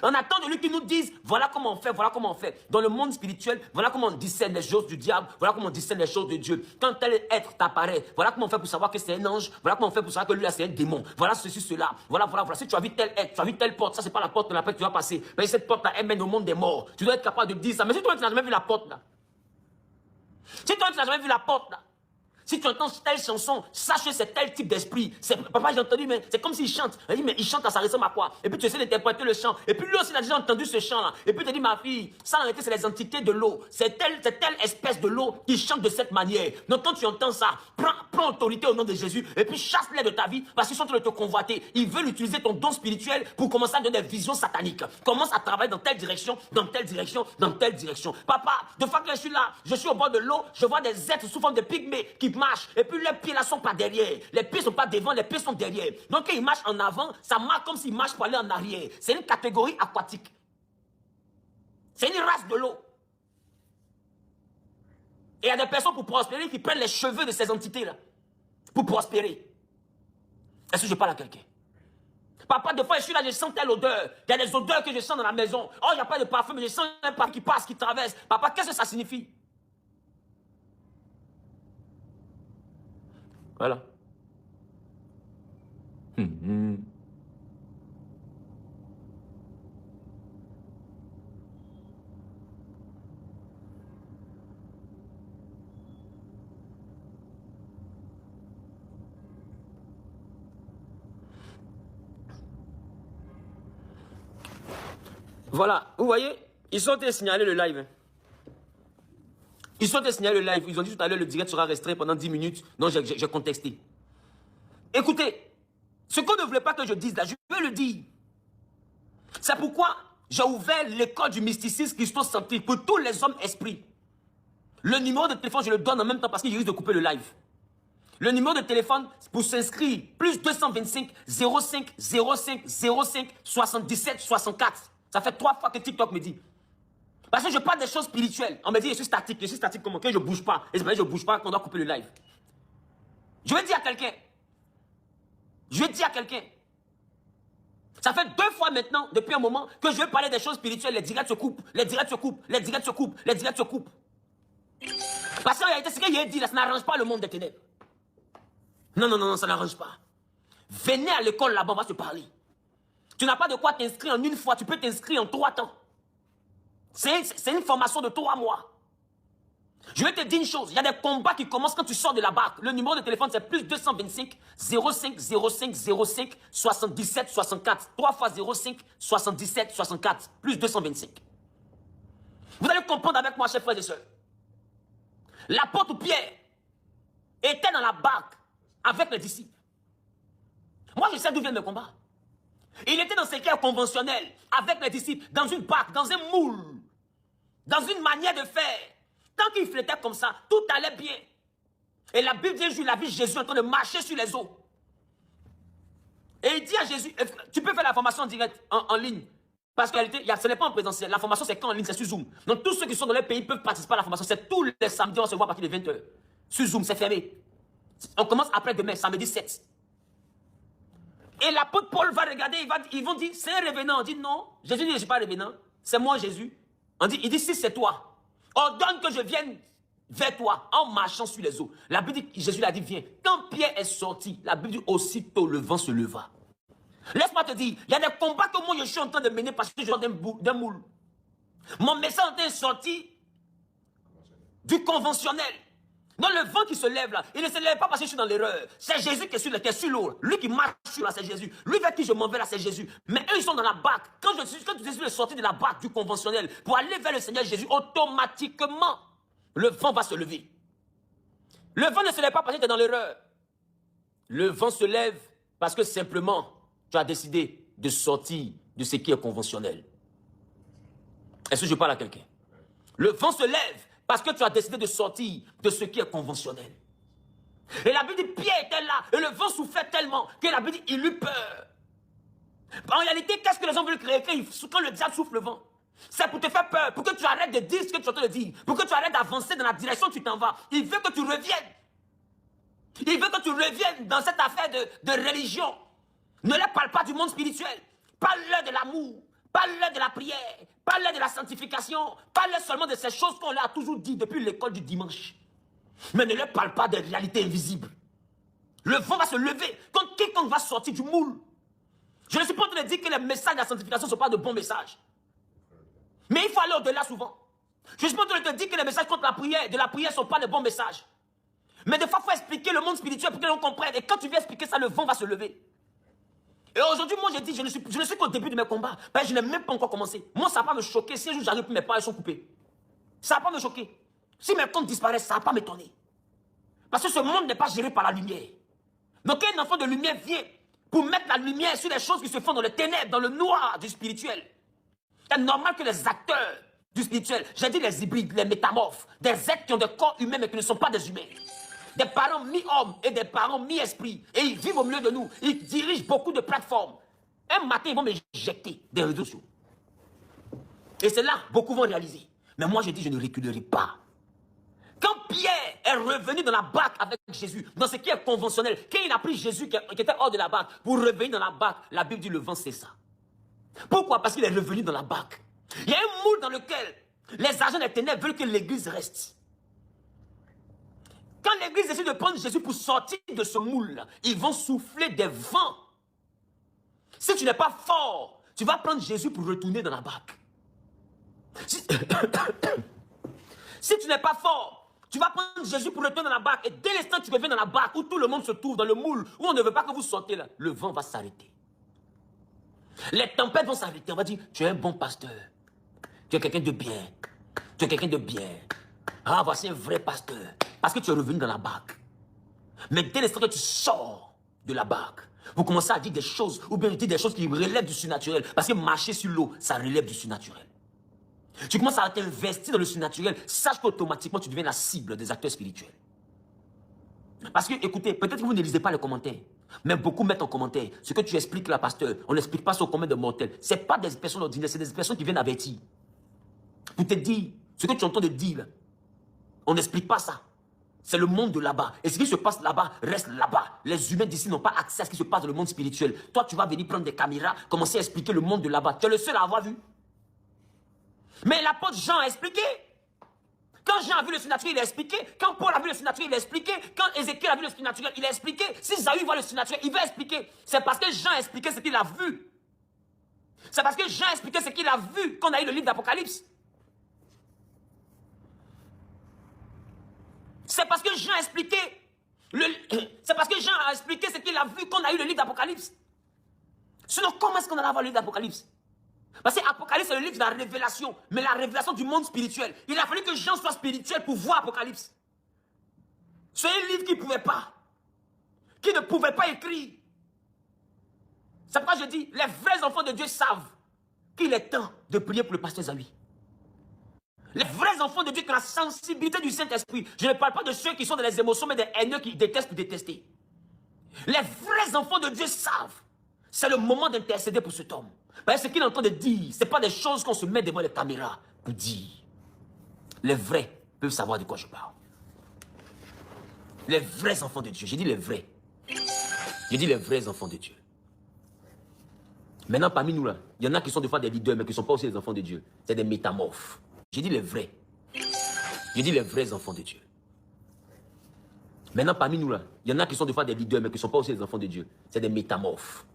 On attend de lui qu'il nous dise, voilà comment on fait, voilà comment on fait. Dans le monde spirituel, voilà comment on discerne les choses du diable, voilà comment on discerne les choses de Dieu. Quand tel être t'apparaît, voilà comment on fait pour savoir que c'est un ange, voilà comment on fait pour savoir que lui là c'est un démon. Voilà ceci, cela, voilà. Si tu as vu tel être, tu as vu telle porte, ça c'est pas la porte de laquelle tu vas passer. Mais cette porte là, elle mène au monde des morts. Tu dois être capable de dire ça. Mais si toi tu n'as jamais vu la porte là, si toi tu n'as jamais vu la porte là, si tu entends telle chanson, sache que c'est tel type d'esprit. Papa, j'ai entendu, mais c'est comme s'il chante. Il dit, mais il chante, ça ressemble à quoi? Et puis tu essaies d'interpréter le chant. Et puis lui aussi, il a déjà entendu ce chant-là. Et puis tu te dis, ma fille, ça en réalité, c'est les entités de l'eau. C'est telle espèce de l'eau qui chante de cette manière. Donc quand tu entends ça, prends autorité au nom de Jésus. Et puis chasse-les de ta vie parce qu'ils sont en train de te convoiter. Ils veulent utiliser ton don spirituel pour commencer à donner des visions sataniques. Commence à travailler dans telle direction, dans telle direction, dans telle direction. Papa, de fois que je suis là, je suis au bord de l'eau, je vois des êtres sous forme de pygmées qui marchent. Et puis les pieds là sont pas derrière. Les pieds sont pas devant, les pieds sont derrière. Donc quand ils marchent en avant, ça marche comme s'ils marchent pour aller en arrière. C'est une catégorie aquatique. C'est une race de l'eau. Et il y a des personnes pour prospérer qui prennent les cheveux de ces entités-là. Pour prospérer. Est-ce que je parle à quelqu'un? Papa, des fois, je suis là, je sens telle odeur. Il y a des odeurs que je sens dans la maison. Oh, il n'y a pas de parfum, mais je sens un parfum qui passe, qui traverse. Papa, qu'est-ce que ça signifie? Voilà. Voilà, vous voyez, ils sont allés signaler le live. Ils sont allés signaler le live. Ils ont dit tout à l'heure le direct sera restreint pendant 10 minutes. Non, j'ai contesté. Écoutez, ce qu'on ne voulait pas que je dise là, je vais le dire. C'est pourquoi j'ai ouvert l'école du mysticisme christocentrique pour tous les hommes esprits. Le numéro de téléphone, je le donne en même temps parce qu'il risque de couper le live. Le numéro de téléphone pour s'inscrire, plus 225 05 05 05 77 64. Ça fait 3 fois que TikTok me dit. Parce que je parle des choses spirituelles. On me dit, je suis statique comment? Que je ne bouge pas. Et c'est parce que je ne bouge pas qu'on doit couper le live. Je vais dire à quelqu'un. Ça fait 2 fois maintenant, depuis un moment, que je vais parler des choses spirituelles. Les directs se coupent. Parce qu'en réalité, ce qu'il a dit là, ça n'arrange pas le monde des ténèbres. Non, ça n'arrange pas. Venez à l'école là-bas, on va se parler. Tu n'as pas de quoi t'inscrire en une fois, tu peux t'inscrire en 3 temps. C'est une formation de 3 mois. Je vais te dire une chose, il y a des combats qui commencent quand tu sors de la barque. Le numéro de téléphone c'est plus 225 05 05 05 77 64. 3 fois 05 77 64 plus 225. Vous allez comprendre avec moi, chers frères et sœurs. L'apôtre Pierre était dans la barque avec les disciples. Moi je sais d'où viennent mes combats. Il était dans ses guerres conventionnelles avec les disciples, dans une barque, dans un moule, dans une manière de faire. Tant qu'il flottait comme ça, tout allait bien. Et la Bible dit, il a vu Jésus en train de marcher sur les eaux. Et il dit à Jésus, tu peux faire la formation en direct, en ligne. Parce qu'en réalité, ce n'est pas en présentiel. La formation, c'est qu'en ligne, c'est sur Zoom. Donc tous ceux qui sont dans les pays peuvent participer à la formation. C'est tous les samedis, on se voit à partir de 20h. Sur Zoom, c'est fermé. On commence après demain, samedi 7. Et l'apôtre Paul va regarder, ils vont dire, c'est un revenant. On dit non, Jésus dit, je ne suis pas revenant, c'est moi Jésus. Il dit, si c'est toi, ordonne que je vienne vers toi en marchant sur les eaux. La Bible dit, Jésus l'a dit, viens. Quand Pierre est sorti, la Bible dit, aussitôt le vent se leva. Laisse-moi te dire, il y a des combats que moi je suis en train de mener parce que je suis dans d'un moule. Mon message est sorti du conventionnel. Donc le vent qui se lève là, il ne se lève pas parce que je suis dans l'erreur. C'est Jésus qui est sur la terre, sur l'eau. Lui qui marche sur là, c'est Jésus. Lui vers qui je m'en vais là, c'est Jésus. Mais eux, ils sont dans la barque. Quand je suis sorti de la barque du conventionnel pour aller vers le Seigneur Jésus, automatiquement, le vent va se lever. Le vent ne se lève pas parce que tu es dans l'erreur. Le vent se lève parce que simplement, tu as décidé de sortir de ce qui est conventionnel. Est-ce que je parle à quelqu'un? Le vent se lève parce que tu as décidé de sortir de ce qui est conventionnel. Et la Bible dit, Pierre était là, et le vent soufflait tellement, que la Bible dit, il eut peur. En réalité, qu'est-ce que les gens veulent créer quand le diable souffle le vent? C'est pour te faire peur, pour que tu arrêtes de dire ce que tu es en train de dire, pour que tu arrêtes d'avancer dans la direction où tu t'en vas. Il veut que tu reviennes. Il veut que tu reviennes dans cette affaire de religion. Ne leur parle pas du monde spirituel. Parle-leur de l'amour. Parle-leur de la prière. Parle-leur de la sanctification. Parle-leur seulement de ces choses qu'on leur a toujours dit depuis l'école du dimanche. Mais ne leur parle pas des réalités invisibles. Le vent va se lever quand quiconque va sortir du moule. Je ne suis pas en train de dire que les messages de la sanctification ne sont pas de bons messages. Mais il faut aller au-delà souvent. Je ne suis pas en train de te dire que les messages contre la prière, de la prière ne sont pas de bons messages. Mais des fois, il faut expliquer le monde spirituel pour que l'on comprenne. Et quand tu viens expliquer ça, le vent va se lever. Et aujourd'hui, moi, je dis, je ne suis qu'au début de mes combats. Ben, je n'ai même pas encore commencé. Moi, ça ne va pas me choquer. Si un jour j'arrive, mes parents sont coupés. Ça ne va pas me choquer. Si mes comptes disparaissent, ça ne va pas m'étonner. Parce que ce monde n'est pas géré par la lumière. Donc, un enfant de lumière vient pour mettre la lumière sur les choses qui se font dans les ténèbres, dans le noir du spirituel. C'est normal que les acteurs du spirituel, j'ai dit les hybrides, les métamorphes, des êtres qui ont des corps humains mais qui ne sont pas des humains. Des parents mi-hommes et des parents mi-esprit. Et ils vivent au milieu de nous. Ils dirigent beaucoup de plateformes. Un matin, ils vont m'éjecter des réseaux sociaux. Et c'est là, beaucoup vont réaliser. Mais moi, je dis, je ne reculerai pas. Quand Pierre est revenu dans la barque avec Jésus, dans ce qui est conventionnel, quand il a pris Jésus qui était hors de la barque, pour revenir dans la barque, la Bible dit le vent cessa. Pourquoi? Parce qu'il est revenu dans la barque. Il y a un moule dans lequel les agents des ténèbres veulent que l'église reste. Quand l'église décide de prendre Jésus pour sortir de ce moule-là, ils vont souffler des vents. Si tu n'es pas fort, tu vas prendre Jésus pour retourner dans la barque. Si tu n'es pas fort, tu vas prendre Jésus pour retourner dans la barque. Et dès l'instant que tu reviens dans la barque, où tout le monde se trouve dans le moule, où on ne veut pas que vous sortez là, le vent va s'arrêter. Les tempêtes vont s'arrêter. On va dire, tu es un bon pasteur. Tu es quelqu'un de bien. Tu es quelqu'un de bien. Ah, voici un vrai pasteur. Parce que tu es revenu dans la barque. Mais dès l'instant que tu sors de la barque, vous commencez à dire des choses, ou bien dire des choses qui relèvent du surnaturel. Parce que marcher sur l'eau, ça relève du surnaturel. Tu commences à t'investir dans le surnaturel, sache qu'automatiquement tu deviens la cible des acteurs spirituels. Parce que, écoutez, peut-être que vous ne lisez pas les commentaires, mais beaucoup mettent en commentaire. Ce que tu expliques là, pasteur, on n'explique pas ça au commun de mortels. Ce n'est pas des personnes ordinaires, c'est des personnes qui viennent avertir. Pour te dire, ce que tu entends de dire là, on n'explique pas ça. C'est le monde de là-bas. Et ce qui se passe là-bas reste là-bas. Les humains d'ici n'ont pas accès à ce qui se passe dans le monde spirituel. Toi, tu vas venir prendre des caméras, commencer à expliquer le monde de là-bas. Tu es le seul à avoir vu. Mais l'apôtre Jean a expliqué. Quand Jean a vu le surnaturel, il a expliqué. Quand Paul a vu le surnaturel, il a expliqué. Quand Ézéchiel a vu le surnaturel, il a expliqué. Si Zaï voit le surnaturel, il va expliquer. C'est parce que Jean a expliqué ce qu'il a vu. C'est parce que Jean a expliqué ce qu'il a vu qu'on a eu le livre d'Apocalypse. C'est parce que Jean a expliqué. C'est parce que Jean a expliqué ce qu'il a vu qu'on a eu le livre d'Apocalypse. Sinon, comment est-ce qu'on allait avoir le livre d'Apocalypse? Parce que Apocalypse, c'est le livre de la révélation, mais la révélation du monde spirituel. Il a fallu que Jean soit spirituel pour voir Apocalypse. C'est un livre qui ne pouvait pas. Qui ne pouvait pas écrire. C'est pourquoi je dis, les vrais enfants de Dieu savent qu'il est temps de prier pour le pasteur Zawi. Les vrais enfants de Dieu qui ont la sensibilité du Saint-Esprit. Je ne parle pas de ceux qui sont dans les émotions, mais des haineux qui détestent pour détester. Les vrais enfants de Dieu savent. C'est le moment d'intercéder pour cet homme. Parce que ce qu'il est en train de dire, ce n'est pas des choses qu'on se met devant les caméras pour dire. Les vrais peuvent savoir de quoi je parle. Les vrais enfants de Dieu. J'ai dit les vrais. J'ai dit les vrais enfants de Dieu. Maintenant, parmi nous, là, il y en a qui sont des fois des leaders, mais qui ne sont pas aussi les enfants de Dieu. C'est des métamorphes. J'ai dit les vrais. J'ai dit les vrais enfants de Dieu. Maintenant, parmi nous, là, il y en a qui sont des fois des leaders, mais qui ne sont pas aussi les enfants de Dieu. C'est des métamorphes.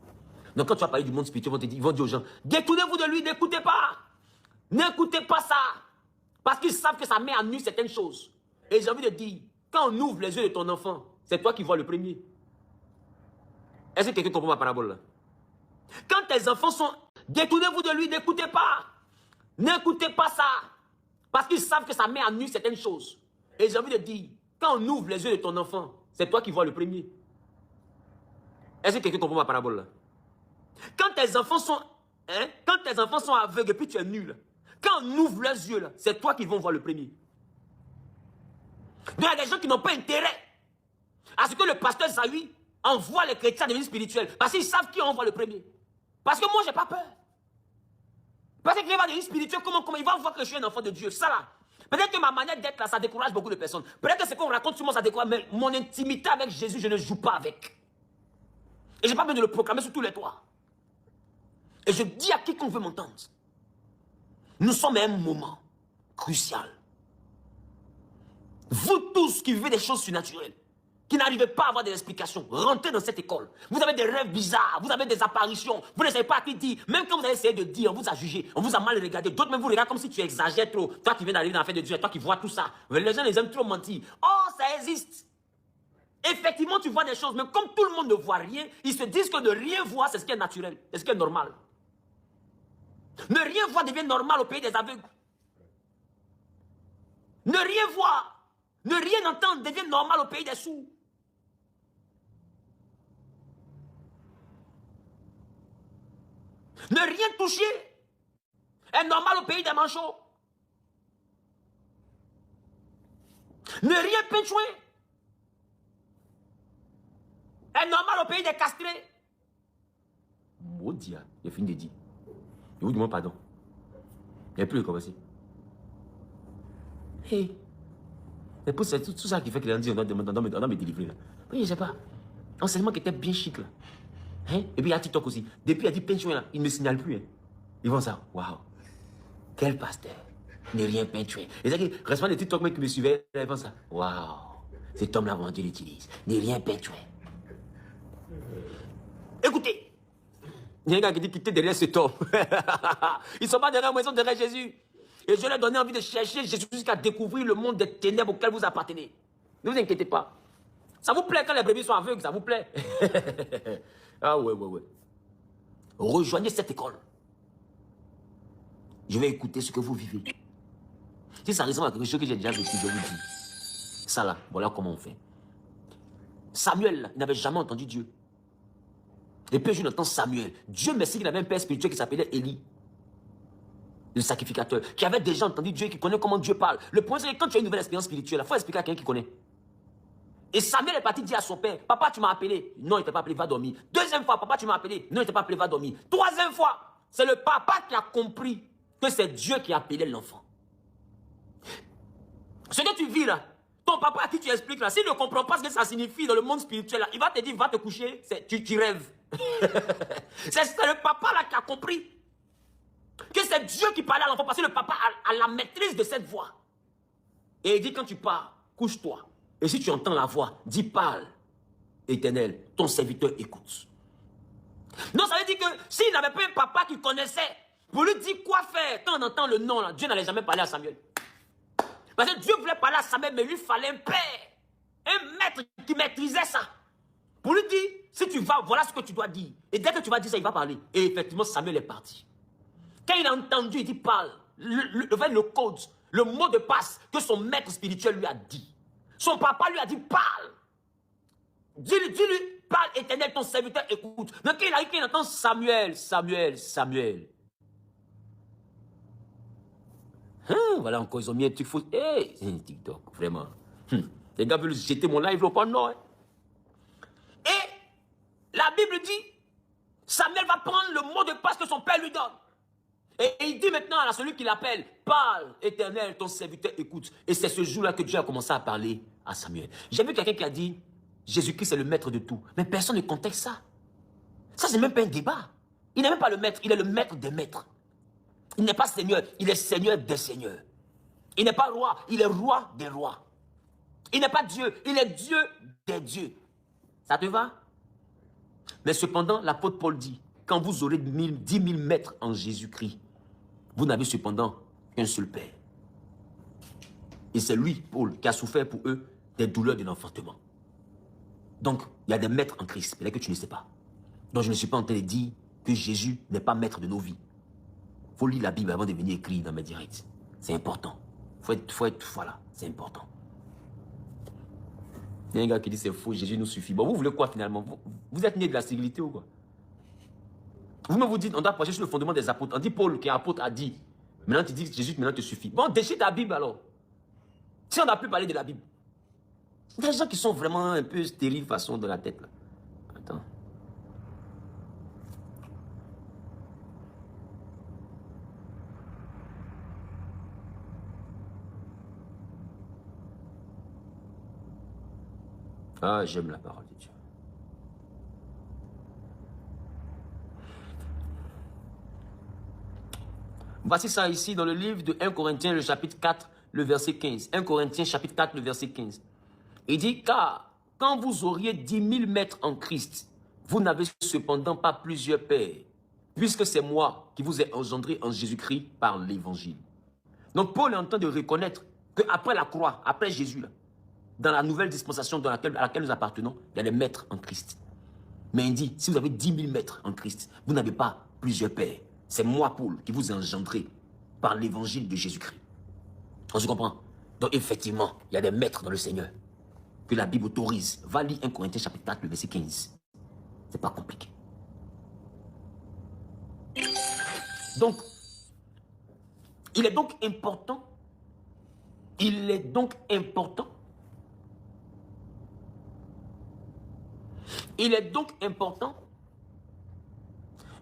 Donc, quand tu vas parler du monde spirituel, ils vont dire aux gens, détournez-vous de lui, n'écoutez pas. N'écoutez pas ça. Parce qu'ils savent que ça met à nu certaines choses. Et j'ai envie de dire, quand on ouvre les yeux de ton enfant, c'est toi qui vois le premier. Est-ce que quelqu'un comprend ma parabole là? Quand tes enfants sont... Détournez-vous de lui, n'écoutez pas. N'écoutez pas ça. Parce qu'ils savent que ça met à nu certaines choses. Et j'ai envie de dire, quand on ouvre les yeux de ton enfant, c'est toi qui vois le premier. Est-ce que quelqu'un comprend ma parabole là? Quand tes enfants sont... Quand tes enfants sont aveugles et puis tu es nul, quand on ouvre leurs yeux là, c'est toi qui vont voir le premier. Donc il y a des gens qui n'ont pas intérêt à ce que le pasteur Zawi envoie les chrétiens devenir spirituels. Parce qu'ils savent qui envoie le premier. Parce que moi, j'ai pas peur. Parce que quelqu'un va devenir spirituel, comment il va voir que je suis un enfant de Dieu. Ça là. Peut-être que ma manière d'être là, ça décourage beaucoup de personnes. Peut-être que ce qu'on raconte sur moi, ça décourage. Mais mon intimité avec Jésus, je ne joue pas avec. Et je n'ai pas besoin de le proclamer sur tous les toits. Et je dis à quiconque veut m'entendre. Nous sommes à un moment crucial. Vous tous qui vivez des choses surnaturelles, qui n'arrivez pas à avoir des explications, rentrez dans cette école. Vous avez des rêves bizarres, vous avez des apparitions, vous ne savez pas à qui dire. Même quand vous allez essayer de dire, on vous a jugé, on vous a mal regardé. D'autres même vous regardent comme si tu exagères trop. Toi qui viens d'arriver dans la fête de Dieu, toi qui vois tout ça. Les gens les aiment trop mentir. Oh, ça existe. Effectivement, tu vois des choses, mais comme tout le monde ne voit rien, ils se disent que de rien voir, c'est ce qui est naturel, c'est ce qui est normal. Ne rien voir devient normal au pays des aveugles. Ne rien voir, ne rien entendre devient normal au pays des sourds. Ne rien toucher est normal au pays des manchots. Ne rien peinturer est normal au pays des castrés. Maudit, il a fini de dire. Je vous demande pardon. Il n'y a plus de commencer. Hey. C'est pour tout ça qui fait qu'il a dit on doit me délivrer là. Oui, je ne sais pas. Enseignement qui était bien chic là. Hein? Et puis il y a TikTok aussi. Depuis il a dit peinture là, il ne me signale plus. Hein. Ils vont ça. Waouh. Quel pasteur. Ne rien peinturer. Et c'est que responsable de TikTok qui me suivait, ils vont ça. Waouh. Cet homme là, vraiment Dieu l'utilise. Ne rien peinturer. Écoutez. Il y a un gars qui dit quitter derrière cet homme. Ils ne sont pas derrière moi, ils sont derrière Jésus. Et je leur ai donné envie de chercher Jésus jusqu'à découvrir le monde des ténèbres auquel vous appartenez. Ne vous inquiétez pas. Ça vous plaît quand les brebis sont aveugles, ça vous plaît. Ah ouais. Rejoignez cette école. Je vais écouter ce que vous vivez. Si ça ressemble à quelque chose que j'ai déjà vécu, je vous dis. Ça là, voilà comment on fait. Samuel, là, il n'avait jamais entendu Dieu. Et puis un jour, il entend Samuel. Dieu merci qu'il avait un père spirituel qui s'appelait Élie. Le sacrificateur. Qui avait déjà entendu Dieu, qui connaît comment Dieu parle. Le point c'est que quand tu as une nouvelle expérience spirituelle, il faut expliquer à quelqu'un qui connaît. Et Samuel est parti dire à son père, papa tu m'as appelé. Non, il ne t'a pas appelé, va dormir. Deuxième fois, papa tu m'as appelé. Non, il ne t'a pas appelé, va dormir. Troisième fois, c'est le papa qui a compris que c'est Dieu qui a appelé l'enfant. Ce que tu vis là, ton papa à qui tu expliques là, s'il ne comprend pas ce que ça signifie dans le monde spirituel là, il va te dire, va te coucher, tu rêves. C'est le papa là qui a compris que c'est Dieu qui parlait à l'enfant parce que le papa a la maîtrise de cette voix. Et il dit quand tu pars, couche-toi. Et si tu entends la voix, dis parle, Éternel, ton serviteur écoute. Non, ça veut dire que s'il n'avait pas un papa qui connaissait, pour lui dire quoi faire, quand on entend le nom là, Dieu n'allait jamais parler à Samuel. Parce que Dieu voulait parler à Samuel, mais il lui fallait un père, un maître qui maîtrisait ça. Pour lui dire, si tu vas, voilà ce que tu dois dire. Et dès que tu vas dire ça, il va parler. Et effectivement, Samuel est parti. Quand il a entendu, il dit parle. Le code, le mot de passe que son maître spirituel lui a dit. Son papa lui a dit parle. Dis-lui, parle, Éternel, ton serviteur écoute. Mais quand il arrive, quand il entend Samuel. Voilà encore, ils ont mis un truc faux. Hey, TikTok, vraiment. Les gars veulent jeter mon live au point nord. Et la Bible dit, Samuel va prendre le mot de passe que son père lui donne. Et il dit maintenant à celui qui l'appelle, parle, Éternel, ton serviteur écoute. Et c'est ce jour-là que Dieu a commencé à parler à Samuel. J'ai vu quelqu'un qui a dit, Jésus-Christ est le maître de tout. Mais personne ne conteste ça. Ça, c'est même pas un débat. Il n'est même pas le maître, il est le maître des maîtres. Il n'est pas Seigneur, il est Seigneur des seigneurs. Il n'est pas roi, il est roi des rois. Il n'est pas Dieu, il est Dieu des dieux. Ça te va? Mais cependant, l'apôtre Paul dit, quand vous aurez 10 000 maîtres en Jésus-Christ, vous n'avez cependant qu'un seul Père. Et c'est lui, Paul, qui a souffert pour eux des douleurs de l'enfantement. Donc, il y a des maîtres en Christ, peut-être que tu ne sais pas. Donc, je ne suis pas en train de dire que Jésus n'est pas maître de nos vies. Il faut lire la Bible avant de venir écrire dans mes directs. C'est important. Voilà, c'est important. Il y a un gars qui dit c'est faux, Jésus nous suffit. Bon, vous voulez quoi finalement? Vous êtes né de la civilité ou quoi? Vous-même vous dites, on doit prêcher sur le fondement des apôtres. On dit Paul, qui est apôtre, a dit. Maintenant tu dis que Jésus maintenant te suffit. Bon, déchire ta Bible alors. Si on n'a plus parlé de la Bible. Il y a des gens qui sont vraiment un peu stériles façon de la tête là. Attends. Ah, j'aime la parole de Dieu. Voici ça ici dans le livre de 1 Corinthiens, le chapitre 4, le verset 15. 1 Corinthiens, chapitre 4, le verset 15. Il dit, car quand vous auriez 10 000 maîtres en Christ, vous n'avez cependant pas plusieurs pères, puisque c'est moi qui vous ai engendré en Jésus-Christ par l'évangile. Donc Paul est en train de reconnaître qu'après la croix, après Jésus, là, dans la nouvelle dispensation à laquelle nous appartenons, il y a des maîtres en Christ. Mais il dit, si vous avez 10 000 maîtres en Christ, vous n'avez pas plusieurs pères. C'est moi, Paul, qui vous ai engendré par l'évangile de Jésus-Christ. On se comprend? Donc effectivement, il y a des maîtres dans le Seigneur que la Bible autorise. Va lire 1 Corinthiens chapitre 4, le verset 15. C'est pas compliqué. Donc, il est donc important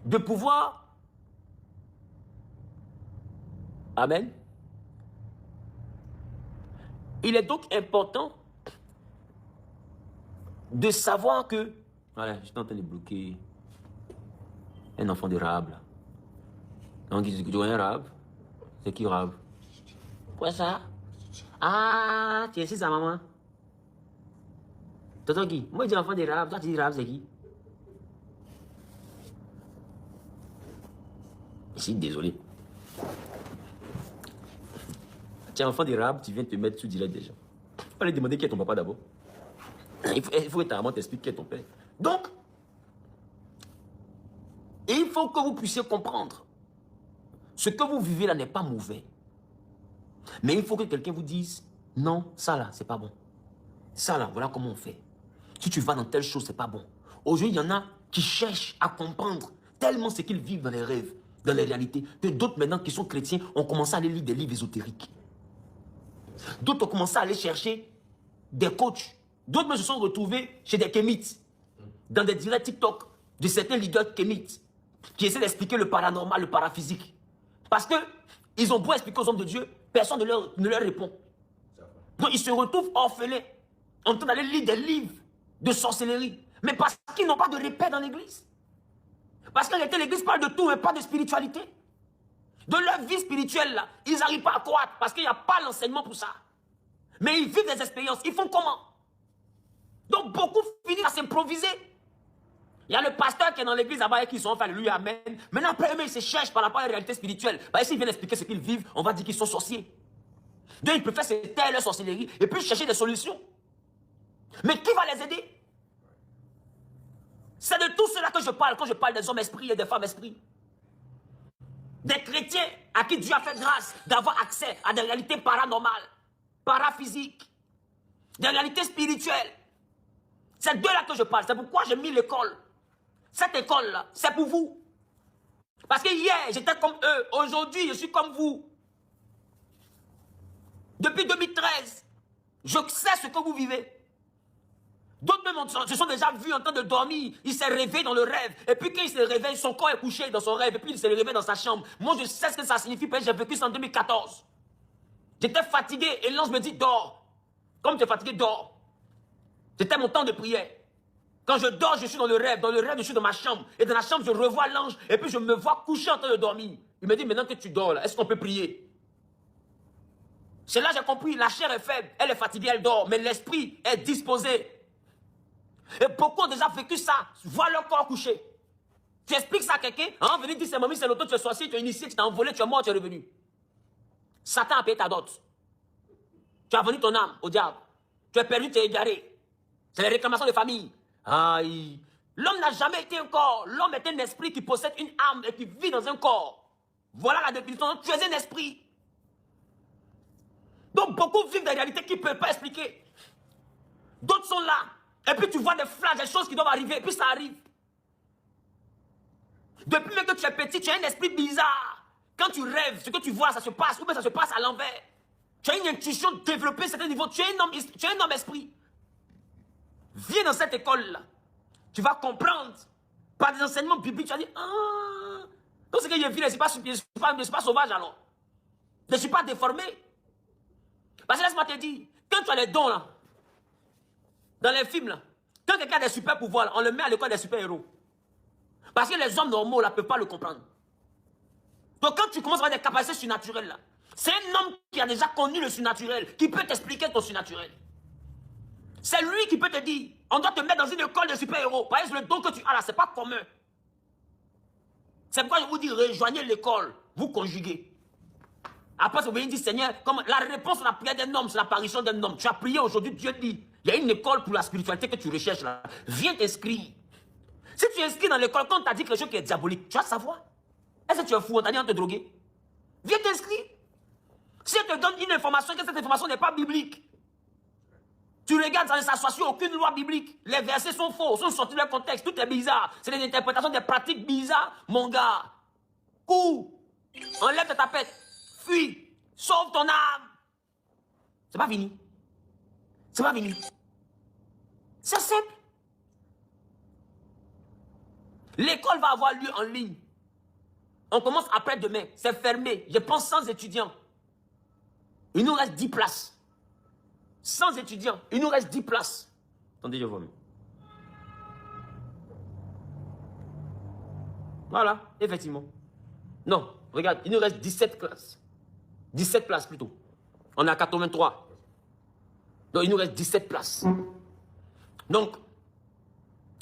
de pouvoir... Amen. Il est donc important de savoir que... Voilà, je suis en train de bloquer un enfant de Rahab. Là. Donc, il dit, un Rahab. C'est qui Rahab? Quoi ça? Ah, tu es ici sa maman. Tonton qui? Moi, je dis enfant de Rahab. Toi, tu dis Rahab, c'est qui? Je suis désolé. Tu es enfant de Rahab, tu viens te mettre sous direct déjà. Il faut aller demander qui est ton papa d'abord. Il faut que ta maman t'explique qui est ton père. Donc, il faut que vous puissiez comprendre. Ce que vous vivez là n'est pas mauvais. Mais il faut que quelqu'un vous dise, non, ça là, c'est pas bon. Ça là, voilà comment on fait. Si tu vas dans telle chose, c'est pas bon. Aujourd'hui, il y en a qui cherchent à comprendre tellement ce qu'ils vivent dans les rêves, dans les réalités, que d'autres maintenant qui sont chrétiens ont commencé à aller lire des livres ésotériques. D'autres ont commencé à aller chercher des coachs. D'autres se sont retrouvés chez des kémites, dans des directs TikTok de certains leaders kémites qui essaient d'expliquer le paranormal, le paraphysique. Parce qu'ils ont beau expliquer aux hommes de Dieu, personne ne leur répond. Donc ils se retrouvent orphelins, en train d'aller lire des livres de sorcellerie. Mais parce qu'ils n'ont pas de repère dans l'église. Parce qu'en réalité, l'église parle de tout, mais pas de spiritualité. De leur vie spirituelle, là, ils n'arrivent pas à croître parce qu'il n'y a pas l'enseignement pour ça. Mais ils vivent des expériences. Ils font comment? Donc beaucoup finissent à s'improviser. Il y a le pasteur qui est dans l'église là-bas et qui sont fait lui amen. Maintenant, après eux, ils se cherchent par rapport à la réalité spirituelle. Bah, s'ils viennent expliquer ce qu'ils vivent, on va dire qu'ils sont sorciers. Donc ils préfèrent se taire leur sorcellerie et puis chercher des solutions. Mais qui va les aider? C'est de tout cela que je parle quand je parle des hommes esprits et des femmes esprits. Des chrétiens à qui Dieu a fait grâce d'avoir accès à des réalités paranormales, paraphysiques, des réalités spirituelles. C'est d'eux là que je parle. C'est pourquoi j'ai mis l'école. Cette école-là, c'est pour vous. Parce que hier, j'étais comme eux. Aujourd'hui, je suis comme vous. Depuis 2013, je sais ce que vous vivez. D'autres même se sont déjà vus en train de dormir. Il s'est réveillé dans le rêve. Et puis quand il se réveille, son corps est couché dans son rêve. Et puis il s'est réveillé dans sa chambre. Moi, je sais ce que ça signifie parce que j'ai vécu ça en 2014. J'étais fatigué et l'ange me dit, dors. Comme tu es fatigué, dors. C'était mon temps de prière. Quand je dors, je suis dans le rêve. Dans le rêve, je suis dans ma chambre. Et dans la chambre, je revois l'ange. Et puis je me vois couché en train de dormir. Il me dit, maintenant que tu dors là, est-ce qu'on peut prier? C'est là que j'ai compris, la chair est faible. Elle est fatiguée, elle dort. Mais l'esprit est disposé. Et beaucoup ont déjà vécu ça, voir leur corps couché. Tu expliques ça à quelqu'un, hein, venir dire c'est mamie, c'est l'auto, tu es sorcier, tu es initié, tu t'es envolé, tu es mort, tu es revenu. Satan a payé ta dot. Tu as vendu ton âme au diable. Tu es perdu, tu es égaré. C'est les réclamations de famille. Aïe. L'homme n'a jamais été un corps. L'homme est un esprit qui possède une âme et qui vit dans un corps. Voilà la définition. Tu es un esprit. Donc beaucoup vivent des réalités qu'ils ne peuvent pas expliquer. D'autres sont là. Et puis tu vois des flashs, des choses qui doivent arriver. Et puis ça arrive. Depuis même que tu es petit, tu as un esprit bizarre. Quand tu rêves, ce que tu vois, ça se passe. Ou bien ça se passe à l'envers. Tu as une intuition développée à un certain niveau. Tu es un homme esprit. Viens dans cette école-là. Tu vas comprendre. Par des enseignements bibliques, tu vas dire, ah, tout ce que je vis, je ne suis pas sauvage alors. Je ne suis pas déformé. Parce que laisse-moi te dire, quand tu as les dons là, dans les films là, quand quelqu'un a des super pouvoirs, là, on le met à l'école des super-héros. Parce que les hommes normaux là ne peuvent pas le comprendre. Donc quand tu commences à avoir des capacités surnaturelles là, c'est un homme qui a déjà connu le surnaturel, qui peut t'expliquer ton surnaturel. C'est lui qui peut te dire, on doit te mettre dans une école de super-héros. Par exemple, le don que tu as là, c'est pas commun. C'est pourquoi je vous dis, rejoignez l'école, vous conjuguez. Après, vous venez dire, Seigneur, comme la réponse à la prière d'un homme, c'est l'apparition d'un homme. Tu as prié aujourd'hui, Dieu dit, il y a une école pour la spiritualité que tu recherches là. Viens t'inscrire. Si tu inscris dans l'école, quand on t'a dit quelque chose qui est diabolique, tu vas savoir. Est-ce que tu es fou, on t'a dit on te droguer? Viens t'inscrire. Si elle te donne une information, que cette information n'est pas biblique, tu regardes, ça ne s'assoit sur aucune loi biblique. Les versets sont faux, sont sortis de leur contexte, tout est bizarre. C'est des interprétations, des pratiques bizarres. Mon gars, cours, enlève ta tapette, fuis, sauve ton âme. C'est pas fini. C'est pas fini. C'est simple. L'école va avoir lieu en ligne. On commence après-demain. C'est fermé. Je pense 100 étudiants. Il nous reste 10 places. 100 étudiants. Il nous reste 10 places. Attendez, je vois mieux. Voilà, effectivement. Non, regarde, il nous reste 17 classes. 17 places plutôt. On est à 83. Donc, il nous reste 17 places. Donc,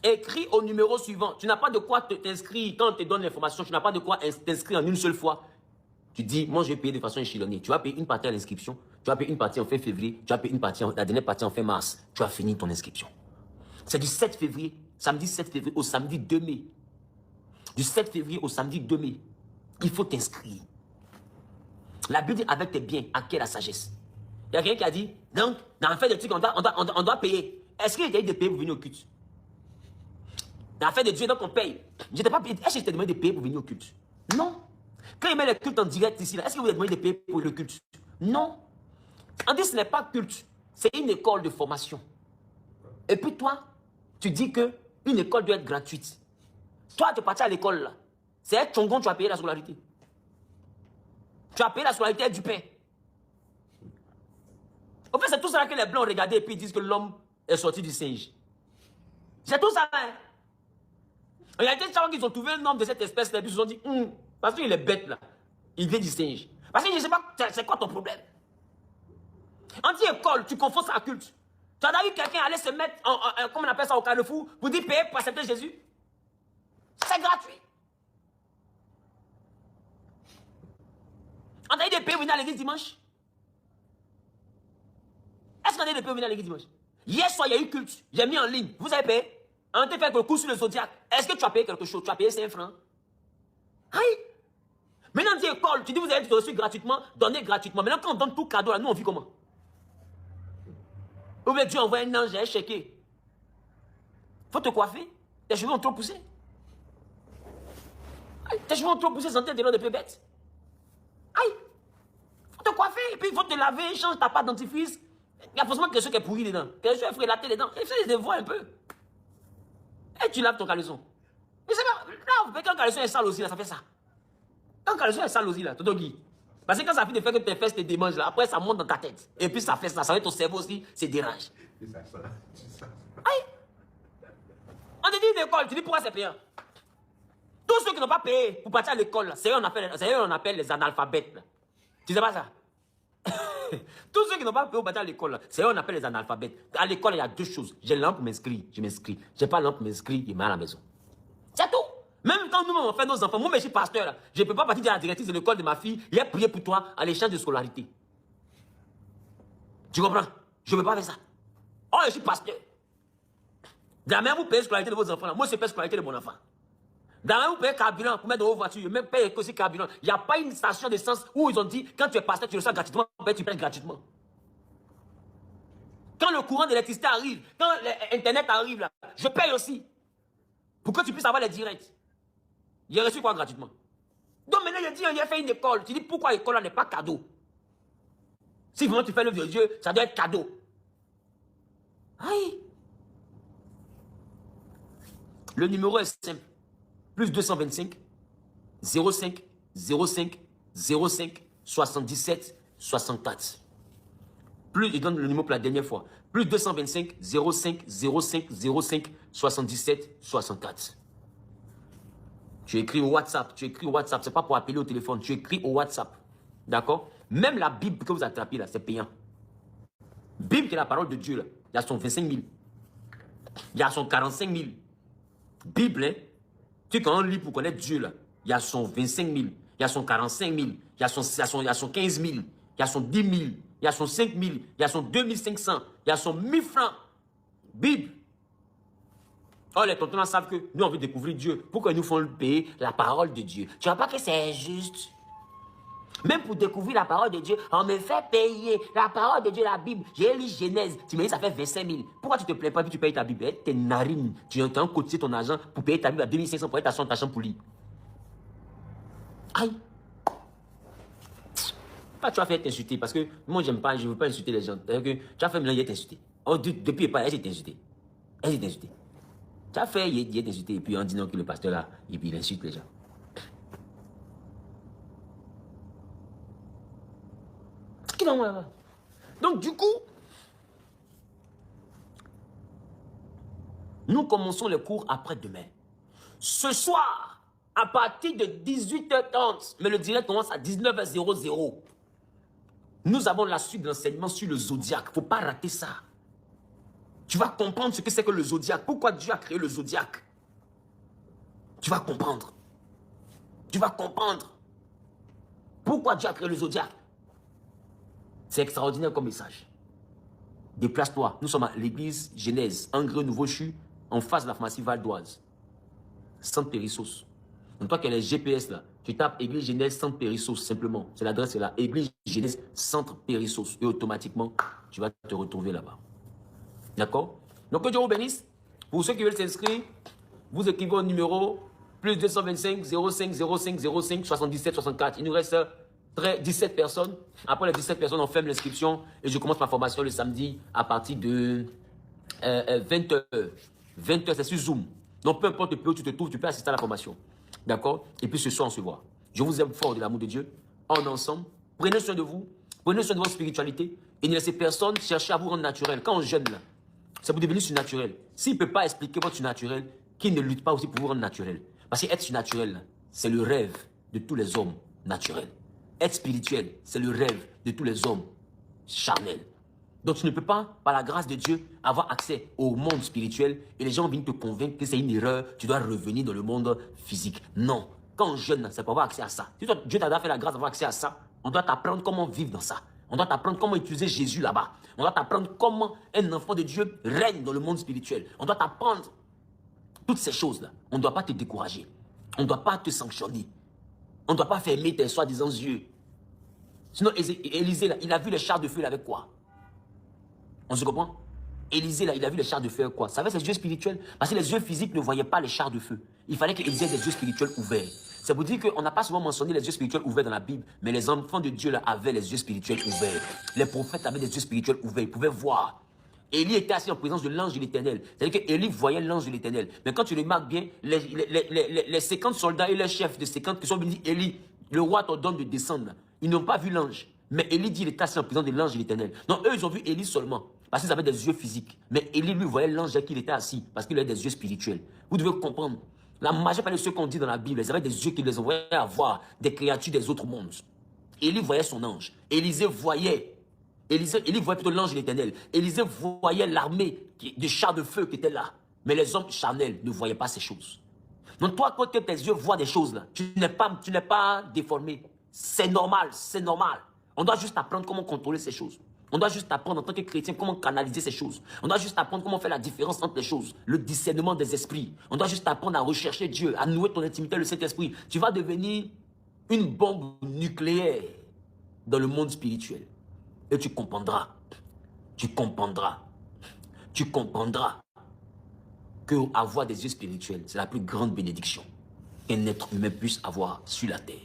écris au numéro suivant. Tu n'as pas de quoi t'inscrire. Quand on te donne l'information, tu n'as pas de quoi t'inscrire en une seule fois. Tu dis, moi je vais payer de façon échelonnée. Tu vas payer une partie à l'inscription. Tu vas payer une partie en fin février. Tu vas payer une partie, la dernière partie en fin mars. Tu vas finir ton inscription. C'est du 7 février, samedi 7 février au samedi 2 mai. Du 7 février au samedi 2 mai. Il faut t'inscrire. La Bible dit, avec tes biens, acquiert la sagesse. Il y a quelqu'un qui a dit, donc, dans l'affaire de trucs, on doit payer. Est-ce qu'il y a eu de payer pour venir au culte? Dans l'affaire de Dieu, donc on paye. Je t'ai pas payé. Est-ce que je t'ai demandé de payer pour venir au culte? Non. Quand il met le culte en direct ici, est-ce que vous avez demandé de payer pour le culte? Non. On dit ce n'est pas culte, c'est une école de formation. Et puis toi, tu dis que une école doit être gratuite. Toi, tu es parti à l'école là. C'est un Tchongon, tu as payé la scolarité. Tu as payé la scolarité du pain. En fait, c'est tout ça que les Blancs ont regardé et puis ils disent que l'homme est sorti du singe. C'est tout ça. Hein? Il y a des gens qui ont trouvé un homme de cette espèce-là et puis ils se sont dit, parce qu'il est bête là, il vient du singe. Parce que je ne sais pas, c'est quoi ton problème? On dit école, tu confonds ça à culte. Tu as vu quelqu'un aller se mettre, comment on appelle ça, au carrefour, pour dire payer pour accepter Jésus? C'est gratuit. On a dit de payer pour venir à l'église dimanche? Est-ce qu'on a dit de payer pour venir à l'église dimanche? Hier soir, il y a eu culte. J'ai mis en ligne. Vous avez payé? On t'a fait le coup sur le zodiaque. Est-ce que tu as payé quelque chose? Tu as payé 5 francs? Aïe! Maintenant, on dit école. Tu dis vous avez reçu gratuitement, donné gratuitement. Maintenant, quand on donne tout cadeau, là, nous, on vit comment? Ou bien Dieu envoie un ange et un chéquier. Faut te coiffer. Tes cheveux ont trop poussé. Aïe, tes cheveux ont trop poussé, santé de l'eau de peu bête. Aïe! Faut te coiffer. Et puis, il faut te laver, change ta pâte dentifrice. Il y a forcément quelque chose qui est pourri dedans. Quelque chose qui est frélaté dedans. Et ça, je vois un peu. Et tu laves ton caleçon. Mais c'est pas. Là, quand le caleçon est sale aussi, là, ça fait ça. Quand le caleçon est sale aussi, là, Totogi. Parce que quand ça fait de faire que tes fesses te démangent, là, après ça monte dans ta tête. Et puis ça fait ça. Ça fait ton cerveau aussi, c'est dérange. Aïe! On te dit une école, tu dis pourquoi c'est payant? Tous ceux qui n'ont pas payé pour partir à l'école, c'est eux qu'on appelle les analphabètes. Là. Tu sais pas ça? Tous ceux qui n'ont pas payé pour partir à l'école, c'est eux qu'on appelle les analphabètes. À l'école, il y a deux choses. J'ai l'âme pour m'inscrire, je m'inscris. J'ai pas l'âme pour m'inscrire, il m'a à la maison. C'est tout. Même quand nous on fait nos enfants, moi, je suis pasteur, là, je ne peux pas partir de la directrice de l'école de ma fille et prier pour toi à l'échange de scolarité. Tu comprends? Je ne peux pas faire ça. Oh, je suis pasteur. Demain, vous payez la scolarité de vos enfants, là. Moi, je paye la scolarité de mon enfant. Demain, vous payez carburant pour mettre dans vos voitures, même payer aussi carburant. Il n'y a pas une station d'essence où ils ont dit, quand tu es pasteur, tu reçois gratuitement, tu payes gratuitement. Quand le courant d'électricité arrive, quand Internet arrive, là, je paye aussi. Pour que tu puisses avoir les directs. J'ai reçu quoi gratuitement? Donc maintenant, je dis, il a fait une école. Tu dis, pourquoi l'école n'est pas cadeau? Si vraiment tu fais l'œuvre de Dieu, ça doit être cadeau. Aïe. Le numéro est simple. Plus 225 05 05 05 77 64. Plus, je donne le numéro pour la dernière fois. Plus 225 05 05 05 77 64. Tu écris au WhatsApp, c'est pas pour appeler au téléphone, tu écris au WhatsApp. D'accord? Même la Bible que vous attrapez là, c'est payant. Bible qui est la parole de Dieu là, il y a son 25 000. Il y a son 45 000. Bible, hein? Tu sais, quand on lit pour connaître Dieu là, il y a son 25 000, il y a son 45 000, il y a son 15 000, il y a son 10 000, il y a son 5 000, il y a son 2500, il y a son 1000 francs. Bible. Oh, les tontons savent que nous, on veut découvrir Dieu. Pourquoi ils nous font payer la parole de Dieu? Tu vois pas que c'est injuste? Même pour découvrir la parole de Dieu, on me fait payer la parole de Dieu, la Bible. J'ai lu Genèse, tu me dis ça fait 25 000. Pourquoi tu te plais pas et tu payes ta Bible? Tes narines, tu as cotisé ton argent pour payer ta Bible à 2500 pour être à ta chambre pour lire. Aïe! Pas tu vas faire t'insulter parce que moi j'aime pas, je veux pas insulter les gens. Que tu as fait maintenant, il est insulté. Oh, depuis pas, elle s'est insultée. Elle s'est insultée. Tu as fait, il est insulté et puis on dit non que le pasteur là, et puis il insulte les gens. Donc du coup, nous commençons les cours après-demain. Ce soir, à partir de 18h30, mais le direct commence à 19h00. Nous avons la suite de l'enseignement sur le zodiaque. Il ne faut pas rater ça. Tu vas comprendre ce que c'est que le zodiaque. Pourquoi Dieu a créé le zodiaque. Tu vas comprendre. Tu vas comprendre. Pourquoi Dieu a créé le zodiaque. C'est extraordinaire comme message. Déplace-toi. Nous sommes à l'église Genèse, Engrais Nouveau-Chu, en face de la pharmacie Val d'Oise. Centre Périssos. Donc toi qui as les GPS là, tu tapes église Genèse, Centre Périssos, simplement. C'est l'adresse, c'est là. Église Genèse, Centre Périssos. Et automatiquement, tu vas te retrouver là-bas. D'accord? Donc que Dieu vous bénisse. Pour ceux qui veulent s'inscrire, vous écrivez au numéro plus 225 05 05 05 77 64. Il nous reste 17 personnes. Après les 17 personnes, on ferme l'inscription et je commence ma formation le samedi à partir de 20h. 20h, c'est sur Zoom. Donc, peu importe le pays où tu te trouves, tu peux assister à la formation. D'accord? Et puis ce soir, on se voit. Je vous aime fort de l'amour de Dieu. En ensemble, prenez soin de vous. Prenez soin de votre spiritualité. Et ne laissez personne chercher à vous rendre naturel. Quand on jeûne, là, ça vous devient surnaturel. S'il ne peut pas expliquer votre surnaturel, qu'il ne lutte pas aussi pour vous rendre naturel. Parce qu'être surnaturel, c'est le rêve de tous les hommes naturels. Être spirituel, c'est le rêve de tous les hommes charnels. Donc tu ne peux pas, par la grâce de Dieu, avoir accès au monde spirituel et les gens viennent te convaincre que c'est une erreur, tu dois revenir dans le monde physique. Non. Quand on jeûne, c'est pour avoir accès à ça. Si toi, Dieu t'a fait la grâce d'avoir accès à ça, on doit t'apprendre comment vivre dans ça. On doit t'apprendre comment utiliser Jésus là-bas. On doit t'apprendre comment un enfant de Dieu règne dans le monde spirituel. On doit t'apprendre toutes ces choses-là. On ne doit pas te décourager. On ne doit pas te sanctionner. On ne doit pas fermer tes soi-disant yeux. Sinon, Élisée, là, il a vu les chars de feu là, avec quoi? On se comprend? Élisée, là, il a vu les chars de feu avec quoi? Ça avait ses yeux spirituels. Parce que les yeux physiques ne voyaient pas les chars de feu. Il fallait qu'Élisée ait des yeux spirituels ouverts. C'est pour dire qu'on n'a pas souvent mentionné les yeux spirituels ouverts dans la Bible, mais les enfants de Dieu là, avaient les yeux spirituels ouverts. Les prophètes avaient des yeux spirituels ouverts. Ils pouvaient voir. Élie était assis en présence de l'ange de l'Éternel. C'est-à-dire qu'Élie voyait l'ange de l'Éternel. Mais quand tu remarques bien, les 50 soldats et les chefs de 50 qui sont venus dire, Élie, le roi t'ordonne de descendre. Ils n'ont pas vu l'ange. Mais Élie dit, il était assis en présence de l'ange de l'Éternel. Donc eux, ils ont vu Élie seulement. Parce qu'ils avaient des yeux physiques. Mais Élie, lui, voyait l'ange qu'il était assis. Parce qu'il avait des yeux spirituels. Vous devez comprendre. La majeure partie de ceux qu'on dit dans la Bible, ils avaient des yeux qui les envoyaient à voir des créatures des autres mondes. Élie voyait son ange. Élisée voyait. Élie voyait plutôt l'ange de l'Éternel. Élisée voyait l'armée de chars de feu qui était là. Mais les hommes charnels ne voyaient pas ces choses. Donc toi, quand tes yeux voient des choses là, tu n'es pas déformé. C'est normal, c'est normal. On doit juste apprendre comment contrôler ces choses. On doit juste apprendre en tant que chrétien comment canaliser ces choses. On doit juste apprendre comment faire la différence entre les choses. Le discernement des esprits. On doit juste apprendre à rechercher Dieu, à nouer ton intimité, le Saint-Esprit. Tu vas devenir une bombe nucléaire dans le monde spirituel. Et tu comprendras que avoir des yeux spirituels, c'est la plus grande bénédiction qu'un être humain puisse avoir sur la terre.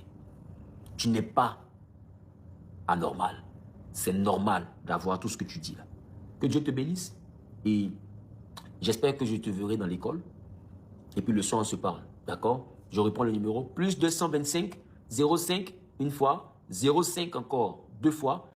Tu n'es pas anormal. C'est normal d'avoir tout ce que tu dis là. Que Dieu te bénisse. Et j'espère que je te verrai dans l'école. Et puis le soir, on se parle. D'accord? Je reprends le numéro. Plus 225 05 une fois. 05 encore deux fois.